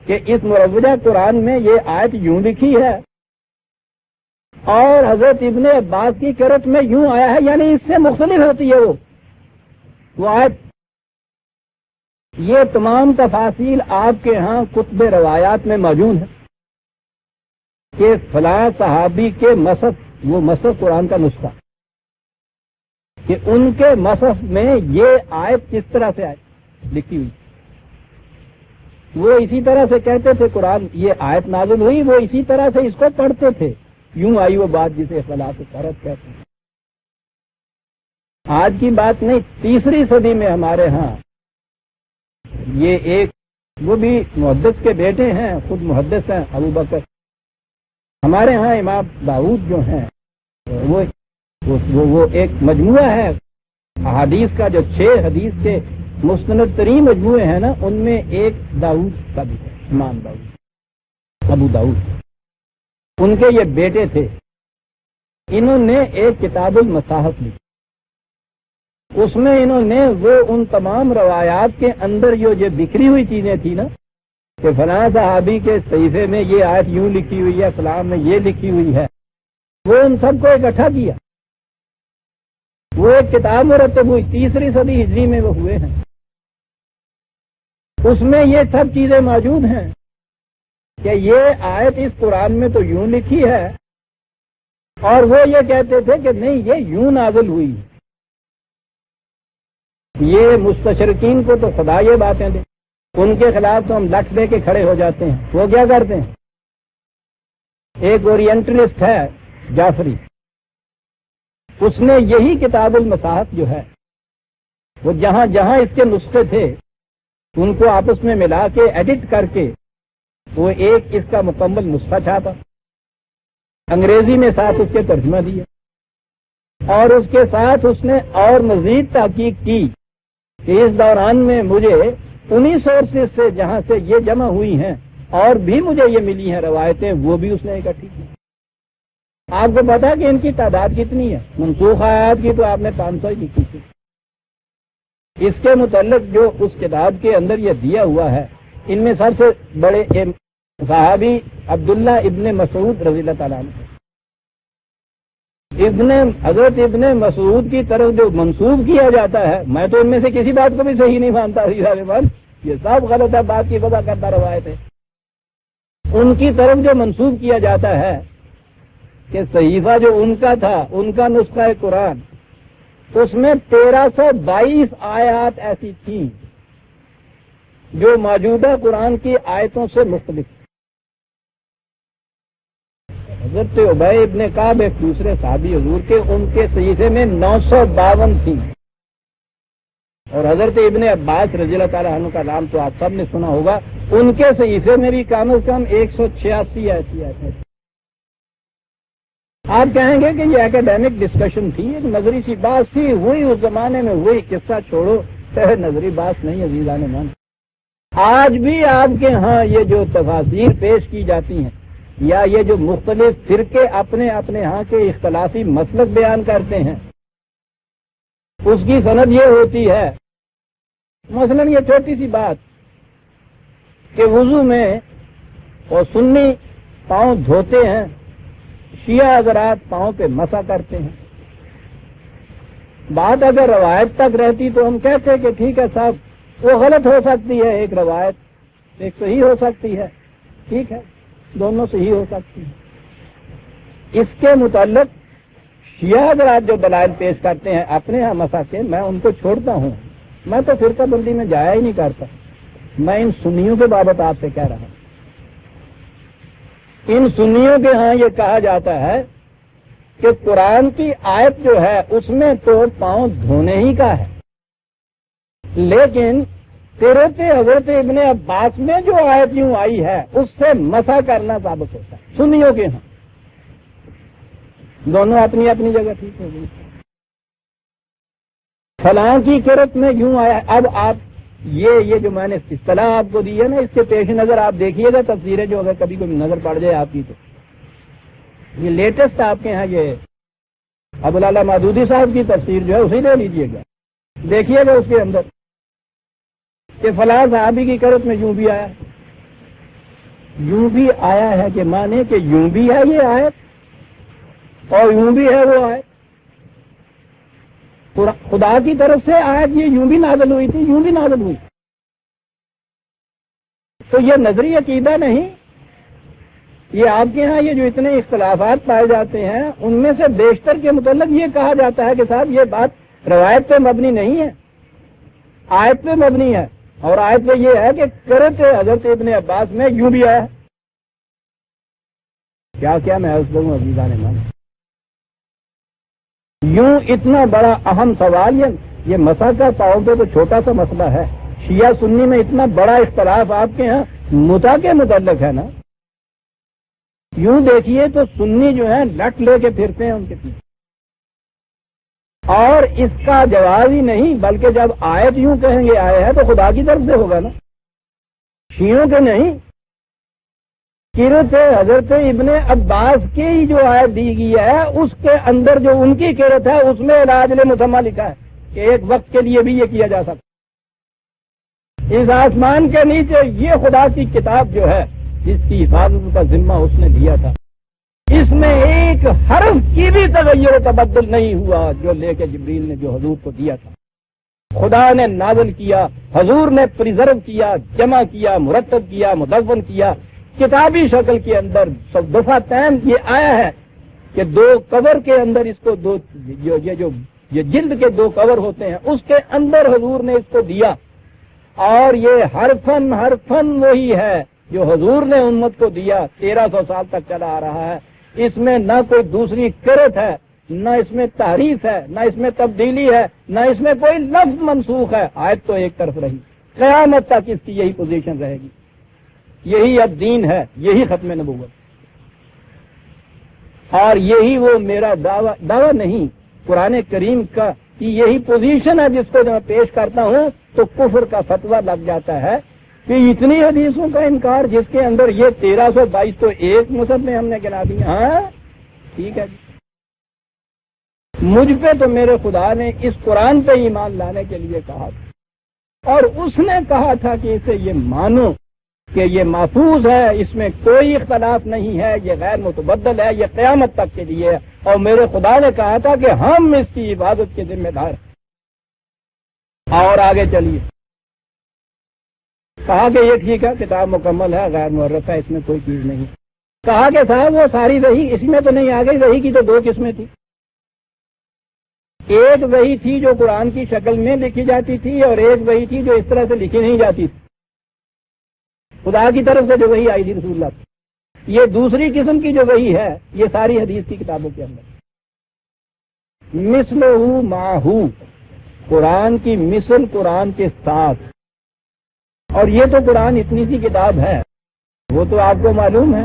کہ اس مروجہ قرآن میں یہ آیت یوں لکھی ہے اور حضرت ابن عباس کی قرأت میں یوں آیا ہے، یعنی اس سے مختلف ہوتی ہے وہ آیت. یہ تمام تفاصیل آپ کے ہاں کتب روایات میں موجود ہے کہ فلاں صحابی کے مصحف، وہ مصحف قرآن کا نسخہ، کہ ان کے مصحف میں یہ آیت کس طرح سے آئی لکھی ہوئی. وہ اسی طرح سے کہتے تھے قرآن یہ آیت نازل ہوئی، وہ اسی طرح سے اس کو پڑھتے تھے، یوں آئی وہ بات جسے اختلاف فرد کہتے ہیں۔ آج کی بات نہیں، تیسری صدی میں ہمارے ہاں یہ ایک، وہ بھی محدث کے بیٹے ہیں، خود محدث ہیں ابو بکر، ہمارے ہاں امام داؤد جو ہیں وہ ایک مجموعہ ہے احادیث کا، جو 6 حدیث کے مستند ترین مجموعے ہیں نا، ان میں ایک داؤد کا بھی ہے، امام داؤد، ابو داؤد، ان کے یہ بیٹے تھے۔ انہوں نے ایک کتاب المصاحف لکھی، اس میں انہوں نے وہ ان تمام روایات کے اندر جو بکھری ہوئی چیزیں تھیں نا، کہ فلاں صحابی کے صحیفے میں یہ آیت یوں لکھی ہوئی ہے، فلاں میں یہ لکھی ہوئی ہے، وہ ان سب کو اکٹھا کیا، وہ ایک کتاب مرتب ہوئی، تیسری صدی ہجری میں وہ ہوئے ہیں۔ اس میں یہ سب چیزیں موجود ہیں کہ یہ آیت اس قرآن میں تو یوں لکھی ہے، اور وہ یہ کہتے تھے کہ نہیں یہ یوں نازل ہوئی۔ یہ مستشرقین کو تو خدا یہ باتیں دے، ان کے خلاف تو ہم لٹ دے کے کھڑے ہو جاتے ہیں۔ وہ کیا کرتے ہیں، ایک اورینٹلسٹ ہے جعفری، اس نے یہی کتاب المصاحف جو ہے، وہ جہاں جہاں اس کے نسخے تھے ان کو آپس میں ملا کے ایڈٹ کر کے وہ ایک اس کا مکمل نسخہ چھاپا، انگریزی میں ساتھ اس کے ترجمہ دیا، اور اس کے ساتھ اس نے اور مزید تحقیق کی کہ اس دوران میں مجھے انہی سورسز سے جہاں سے یہ جمع ہوئی ہیں اور بھی مجھے یہ ملی ہیں روایتیں، وہ بھی اس نے اکٹھی کی۔ آپ کو پتا کہ ان کی تعداد کتنی ہے؟ منسوخ آیات کی تو آپ نے 500 ہی لکھی تھی۔ اس کے متعلق جو اس کتاب کے اندر یہ دیا ہوا ہے، ان میں سب سے بڑے صحابی عبداللہ ابن مسعود رضی اللہ تعالیٰ عنہ، حضرت ابن مسعود کی طرف جو منسوب کیا جاتا ہے، میں تو ان میں سے کسی بات کو بھی صحیح نہیں مانتا، یہ سب غلط ہے، بات کی وضاحت کرتا روایت ہے۔ ان کی طرف جو منسوب کیا جاتا ہے کہ صحیفہ جو ان کا تھا، ان کا نسخہ قرآن، اس میں 1322 آیات ایسی تھیں جو موجودہ قرآن کی آیتوں سے مختلف۔ حضرت ابی ابن کعب ایک دوسرے صحابی حضور کے، ان کے صحیفے میں 952 تھیں، اور حضرت ابن عباس رضی اللہ تعالیٰ عنہ کا نام تو آپ سب نے سنا ہوگا، ان کے صحیفے میں بھی کم از کم 186 ایسی آیتیں۔ آپ کہیں گے کہ یہ اکیڈیمک ڈسکشن تھی، ایک نظری سی بات تھی، ہوئی اس زمانے میں، وہی قصہ چھوڑو، نظری بات نہیں عزیزان من۔ آج بھی آپ کے ہاں یہ جو تفاسیر پیش کی جاتی ہیں، یا یہ جو مختلف فرقے اپنے اپنے ہاں کے اختلافی مسلک بیان کرتے ہیں، اس کی سند یہ ہوتی ہے، مثلا یہ چھوٹی سی بات کہ وضو میں اور سنی پاؤں دھوتے ہیں، شیعہ حضرات پاؤں پہ مسح کرتے ہیں۔ بات اگر روایت تک رہتی تو ہم کہتے کہ ٹھیک ہے صاحب، وہ غلط ہو سکتی ہے، ایک روایت ایک صحیح ہو سکتی ہے، ٹھیک ہے، دونوں صحیح ہو سکتی ہیں۔ اس کے متعلق شیعہ حضرات جو دلائل پیش کرتے ہیں اپنے ہاں مسح کے، میں ان کو چھوڑتا ہوں، میں تو فرقہ بندی میں جایا ہی نہیں کرتا، میں ان سنیوں کے بابت آپ سے کہہ رہا ہوں۔ ان سنیوں کے ہاں یہ کہا جاتا ہے کہ قرآن کی آیت جو ہے اس میں تو پاؤں دھونے ہی کا ہے، لیکن قرأت حضرت ابن عباس میں جو آیت یوں آئی ہے اس سے مسح کرنا ثابت ہوتا ہے سنیوں کے ہاں۔ دونوں اپنی اپنی جگہ ٹھیک ہو گئی۔ فلاں کی قرأت میں یوں آیا ہے۔ اب آپ یہ جو میں نے اصطلاح آپ کو دی ہے نا، اس کے پیش نظر آپ دیکھیے گا تفسیریں جو اگر کبھی کوئی نظر پڑ جائے آپ کی، تو یہ لیٹسٹ آپ کے ہاں یہ ابوالعلا مودودی صاحب کی تفسیر جو ہے اسے لے لیجیے گا، دیکھیے گا اس کے اندر کہ فلاں صحابی کی قرأت میں یوں بھی آیا، یوں بھی آیا ہے کہ مانے کہ یوں بھی ہے یہ آیت اور یوں بھی ہے وہ آیت، خدا کی طرف سے آیت یہ یوں بھی نازل ہوئی تھی، یوں بھی نازل ہوئی۔ تو یہ نظری عقیدہ نہیں، یہ آپ کے ہاں یہ جو اتنے اختلافات پائے جاتے ہیں ان میں سے بیشتر کے متعلق یہ کہا جاتا ہے کہ صاحب یہ بات روایت پہ مبنی نہیں ہے، آیت پہ مبنی ہے، اور آیت میں یہ ہے کہ کرت حضرت ابن عباس میں یوں بھی آیا. کیا میں عرض کروں عزیزان من، یوں اتنا بڑا اہم سوال یہ مسئلہ کا پاؤں پہ تو چھوٹا سا مسئلہ ہے. شیعہ سنی میں اتنا بڑا اختلاف آپ کے ہاں متا کے متعلق ہے نا. یوں دیکھیے تو سنی جو ہے لٹ لے کے پھرتے ہیں ان کے پیچھے، اور اس کا جواز ہی نہیں، بلکہ جب آیت یوں کہیں گے آئے ہے تو خدا کی طرف سے ہوگا نا، شیعوں کے نہیں. قرت حضرت ابن عباس کی ہی جو آیت دی گئی ہے اس کے اندر جو ان کی قرت ہے اس میں علاج مسمى لکھا ہے کہ ایک وقت کے لیے بھی یہ کیا جا سکتا. اس آسمان کے نیچے یہ خدا کی کتاب جو ہے جس کی حفاظت کا ذمہ اس نے دیا تھا، اس میں ایک حرف کی بھی تغیر و تبدل نہیں ہوا جو لے کے جبریل نے جو حضور کو دیا تھا. خدا نے نازل کیا، حضور نے پریزرو کیا، جمع کیا، مرتب کیا، مدون کیا. کتابی شکل کے اندر سب دفعتین یہ آیا ہے کہ 2 کور کے اندر اس کو یہ جلد کے 2 کور ہوتے ہیں، اس کے اندر حضور نے اس کو دیا. اور یہ حرفن وہی ہے جو حضور نے امت کو دیا، 1300 سال تک چلا آ رہا ہے. اس میں نہ کوئی دوسری قرت ہے، نہ اس میں تحریف ہے، نہ اس میں تبدیلی ہے، نہ اس میں کوئی لفظ منسوخ ہے. آیت تو ایک طرف رہی، قیامت تک اس کی یہی پوزیشن رہے گی. یہی اب دین ہے، یہی ختم نبوت، اور یہی وہ میرا دعویٰ نہیں، قرآن کریم کا کہ یہی پوزیشن ہے جس کو میں پیش کرتا ہوں تو کفر کا فتویٰ لگ جاتا ہے کہ اتنی حدیثوں کا انکار جس کے اندر یہ 1322 تو ایک مصحف میں ہم نے گنا دی. ہاں ٹھیک ہے جی، مجھ پہ تو میرے خدا نے اس قرآن پہ ایمان لانے کے لیے کہا تھا، اور اس نے کہا تھا کہ اسے یہ مانو کہ یہ محفوظ ہے، اس میں کوئی اختلاف نہیں ہے، یہ غیر متبدل ہے، یہ قیامت تک کے لیے ہے. اور میرے خدا نے کہا تھا کہ ہم اس کی عبادت کے ذمہ دار ہیں. اور آگے چلیے، کہا کہ یہ ٹھیک ہے، کتاب مکمل ہے، غیر محرف ہے، اس میں کوئی چیز نہیں. کہا کہ صاحب وہ ساری وحی اس میں تو نہیں آ گئی، وحی کی تو 2 قسمیں تھی. ایک وحی تھی جو قرآن کی شکل میں لکھی جاتی تھی، اور ایک وحی تھی جو اس طرح سے لکھی نہیں جاتی تھی، خدا کی طرف سے جو وحی آئی تھی رسول اللہ. یہ دوسری قسم کی جو وحی ہے یہ ساری حدیث کی کتابوں کے اندر مثلہ ماہو، قرآن کی مثل قرآن کے ساتھ. اور یہ تو قرآن اتنی سی کتاب ہے، وہ تو آپ کو معلوم ہے.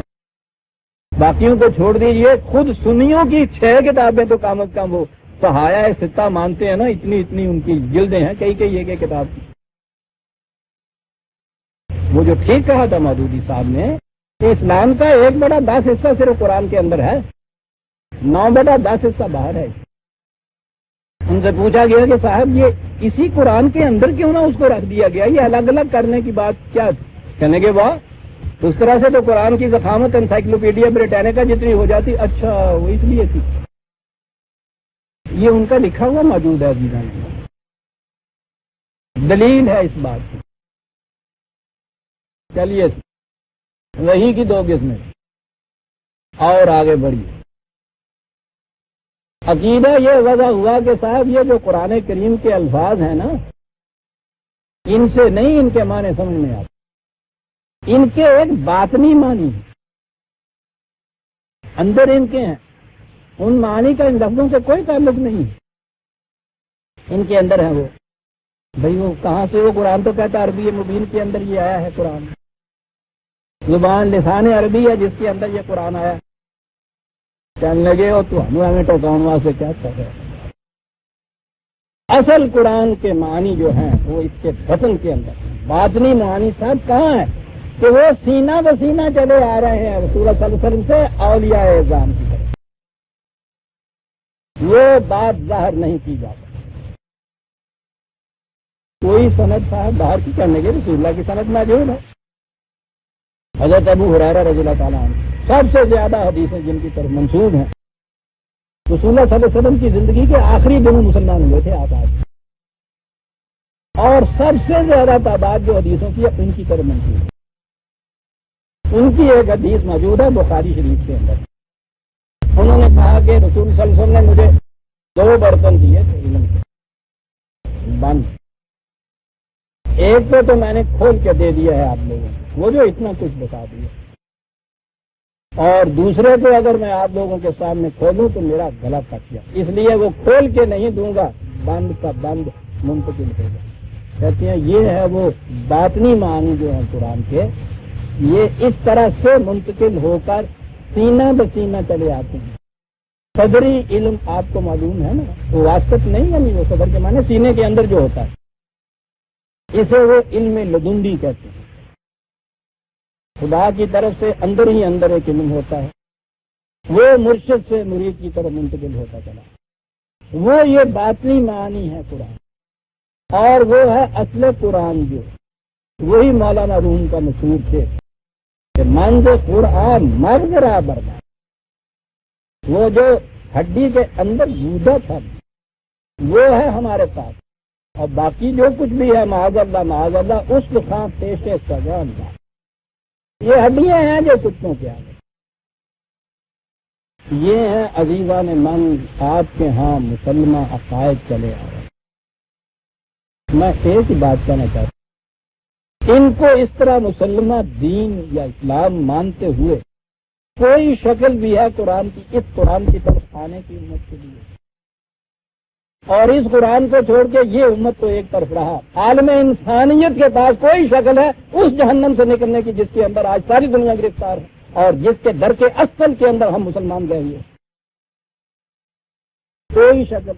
باقیوں کو چھوڑ دیجئے، خود سنیوں کی 6 کتابیں تو کم از کم وہ صحایہ ستہ مانتے ہیں نا، اتنی ان کی جلدیں ہیں، کئی ایک کتاب کی. وہ جو ٹھیک کہا تھا مودودی صاحب نے کہ اسلام کا 1/10 حصہ صرف قرآن کے اندر ہے، 9/10 حصہ باہر ہے. ان سے پوچھا گیا کہ صاحب یہ اسی قرآن کے اندر کیوں نہ اس کو رکھ دیا گیا، یہ الگ الگ کرنے کی بات کیا تھی؟ کہنے کے واہ، اس طرح سے تو قرآن کی ضخامت انسائکلوپیڈیا بریٹانیکا جتنی ہو جاتی. اچھا وہ اس لیے تھی. یہ ان کا لکھا ہوا موجود ہے عزیزان، دلیل ہے اس بات کی. چلیے وحی کی 2 قسمیں اور آگے بڑھیے. عقیدہ یہ وضع ہوا کہ صاحب یہ جو قرآن کریم کے الفاظ ہیں نا، ان سے نہیں ان کے معنی سمجھ میں آتے، ان کے ایک باطنی معنی اندر ان کے ہیں، ان معنی کا ان لفظوں سے کوئی تعلق نہیں. ان کے اندر ہے وہ بھئی، وہ کہاں سے؟ وہ قرآن تو کہتا عربی مبین کے اندر یہ آیا ہے، قرآن زبان لسان عربی ہے جس کے اندر یہ قرآن آیا. کہنے لگے اور تو ہمیں ٹوکاؤں واسطے کیا کر رہے ہیں؟ اصل قرآن کے معنی جو ہیں وہ اس کے بطن کے اندر، باطنی معنی صاحب کہاں ہے کہ وہ سینہ بسینہ چلے آ رہے ہیں رسول اللہ صلی اللہ علیہ وسلم سے اولیاء اعظام کی طرف. وہ بات ظاہر نہیں کی جا سکتی. کوئی سند صاحب باہر کی کرنے کے رسول اللہ کی سند موجود ہے. حضرت ابو ہریرہ رضی اللہ تعالیٰ عنہ سب سے زیادہ حدیثیں جن کی طرف منسوب ہیں، رسول اللہ صلی اللہ علیہ وسلم کی زندگی کے آخری دن مسلمان ہوئے تھے آپ آج، اور سب سے زیادہ تعداد جو حدیثوں کی ان کی طرف منسوب ہے. ان کی ایک حدیث موجود ہے بخاری شریف کے اندر. انہوں نے کہا کہ رسول صلی اللہ علیہ وسلم نے مجھے 2 برتن دیے تھے علم کے بند، ایک تو میں نے کھول کے دے دیا ہے آپ لوگوں کو، وہ جو اتنا کچھ بتا دیا، اور دوسرے کو اگر میں آپ لوگوں کے سامنے کھولوں تو میرا گلا پھٹ گیا، اس لیے وہ کھول کے نہیں دوں گا، بند کا بند منتقل ہوگا۔ کہتے ہیں یہ ہے وہ باطنی معنی جو ہے قرآن کے، یہ اس طرح سے منتقل ہو کر سینہ بسینہ چلے آتے ہیں۔ صدری علم آپ کو معلوم ہے نا، وہ واسطت نہیں ہے، وہ صدر کے معنی سینے کے اندر جو ہوتا ہے، اسے وہ علم لدنی کہتے ہیں۔ خدا کی طرف سے اندر ہی اندر ایک علم ہوتا ہے، وہ مرشد سے مرید کی طرف منتقل ہوتا چلا، وہ یہ باطنی معنی ہے قرآن، اور وہ ہے اصل قرآن جو وہی مولانا روم کا مشہور تھے کہ منظ قرآن مرد را بردا، وہ جو ہڈی کے اندر گودا تھا وہ ہے ہمارے پاس، اور باقی جو کچھ بھی ہے معاذ اللہ اس خان پیشے سزا اللہ، یہ ہڈیاں ہیں جو کتوں کے آگے۔ یہ ہیں عزیزان من آپ کے ہاں مسلمہ عقائد چلے آ رہے۔ میں ایک ہی بات کہنا چاہتا ہوں، ان کو اس طرح مسلمہ دین یا اسلام مانتے ہوئے کوئی شکل بھی ہے قرآن کی، اس قرآن کی طرف آنے کی امت کے لیے، اور اس قرآن کو چھوڑ کے یہ امت تو ایک طرف رہا، عالم انسانیت کے پاس کوئی شکل ہے اس جہنم سے نکلنے کی جس کے اندر آج ساری دنیا گرفتار ہے، اور جس کے در کے اصل کے اندر ہم مسلمان گئے ہوئے، کوئی شکل۔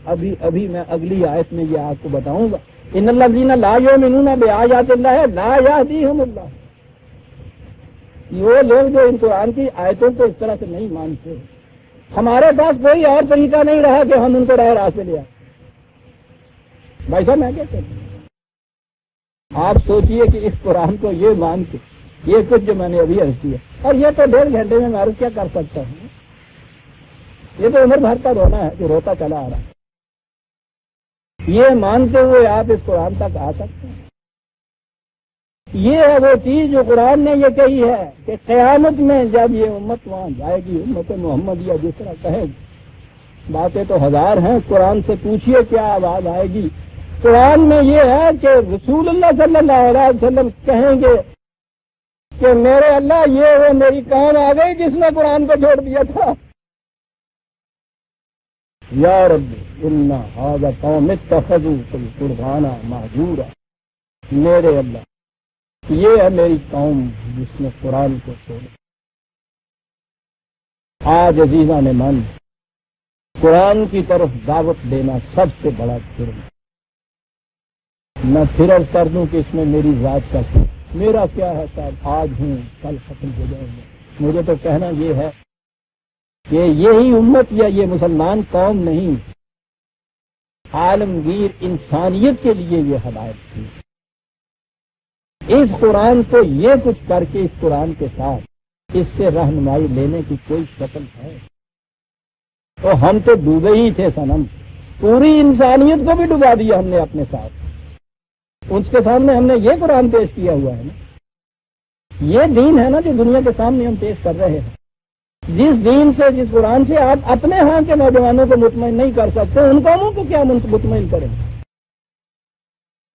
ابھی میں اگلی آیت میں یہ آپ کو بتاؤں گا، ان الذین لا یؤمنون بآیات اللہ لا یہدیہم اللہ، وہ لوگ جو ان قرآن کی آیتوں کو اس طرح سے نہیں مانتے، ہمارے پاس کوئی اور طریقہ نہیں رہا کہ ہم ان کو راہ راست لے آئے۔ بھائی صاحب میں کیا کہتا ہوں، آپ سوچئے کہ اس قرآن کو یہ مان کے یہ کچھ جو میں نے ابھی عرض کیا، اور یہ تو 1.5 گھنٹے میں عرض کیا کر سکتا ہوں، یہ تو عمر بھر کا رونا ہے جو روتا چلا آ رہا ہے۔ یہ مانتے ہوئے آپ اس قرآن تک آ سکتے ہیں۔ یہ ہے وہ چیز جو قرآن نے یہ کہی ہے کہ قیامت میں جب یہ امت وہاں جائے گی، امت محمد یا جس طرح کہے گی، باتیں تو ہزار ہیں، قرآن سے پوچھئے کیا آواز آئے گی۔ قرآن میں یہ ہے کہ رسول اللہ صلی اللہ علیہ وسلم کہیں گے کہ میرے اللہ یہ وہ میری قوم آ گئی جس نے قرآن کو چھوڑ دیا تھا، یا رب ان ھذا قوم اتخذوا القرآن مہجورا، میرے اللہ یہ ہے میری قوم جس نے قرآن کو چھوڑا۔ آج عزیزان من قرآن کی طرف دعوت دینا سب سے بڑا جرم ہے۔ میں پھر عرض کر دوں کہ اس میں میری ذات کا میرا کیا ہے صاحب، آج ہوں کل ختم ہو جاؤں گا۔ مجھے تو کہنا یہ ہے کہ یہی امت یا یہ مسلمان قوم نہیں، عالمگیر انسانیت کے لیے یہ ہدایت تھی۔ اس قرآن کو یہ کچھ کر کے اس قرآن کے ساتھ اس سے رہنمائی لینے کی کوئی شکل ہے تو ہم تو ڈوبے ہی تھے صنم، پوری انسانیت کو بھی ڈبا دیا ہم نے اپنے ساتھ۔ اس کے سامنے ہم نے یہ قرآن پیش کیا ہوا ہے نا، یہ دین ہے نا جو دنیا کے سامنے ہم پیش کر رہے ہیں۔ جس دین سے جس قرآن سے آپ اپنے ہاں کے نوجوانوں کو مطمئن نہیں کر سکتے، ان قوموں کو کیا مطمئن کریں؟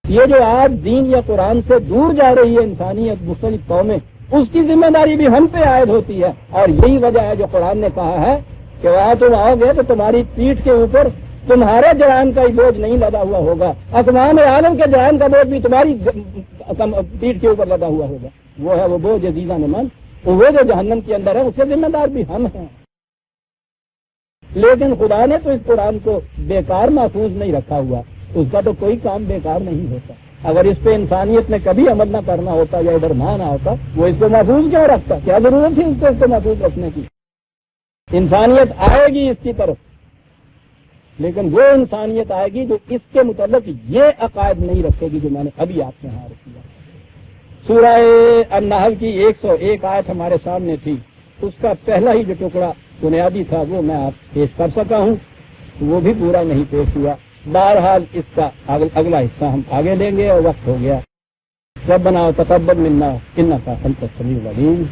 یہ جو آج دین یا قرآن سے دور جا رہی ہے انسانیت، مختلف قومیں، اس کی ذمہ داری بھی ہم پہ عائد ہوتی ہے، اور یہی وجہ ہے جو قرآن نے کہا ہے کہ وہاں تم آؤ گے تو تمہاری پیٹھ کے اوپر تمہارے جرائم کا ہی بوجھ نہیں لدا ہوا ہوگا، اقوام عالم کے جرائم کا بوجھ بھی تمہاری پیٹھ کے اوپر لدا ہوا ہوگا۔ وہ ہے وہ بوجھ عزیزان من، وہ جو جہنم کے اندر ہے اس کے ذمہ دار بھی ہم ہیں۔ لیکن خدا نے تو اس قرآن کو بیکار محفوظ نہیں رکھا ہوا، اس کا تو کوئی کام بیکار نہیں ہوتا۔ اگر اس پہ انسانیت نے کبھی عمل نہ کرنا ہوتا یا ادھر نہ ہوتا، وہ اس کو محفوظ کیوں رکھتا؟ کیا ضرورت تھی اس کو محفوظ رکھنے کی؟ انسانیت آئے گی اس کی طرف، لیکن وہ انسانیت آئے گی جو اس کے متعلق یہ عقائد نہیں رکھے گی جو میں نے ابھی آپ کے ہاں کیا۔ سورہ النحل کی 101 آیت ہمارے سامنے تھی، اس کا پہلا ہی جو ٹکڑا بنیادی تھا وہ میں آپ پیش کر سکا ہوں، وہ بھی پورا نہیں پیش ہوا۔ بہرحال اس کا اگلا حصہ ہم آگے لیں گے، اور وقت ہو گیا۔ ربنا تقبل منا انک انت السمیع العلیم۔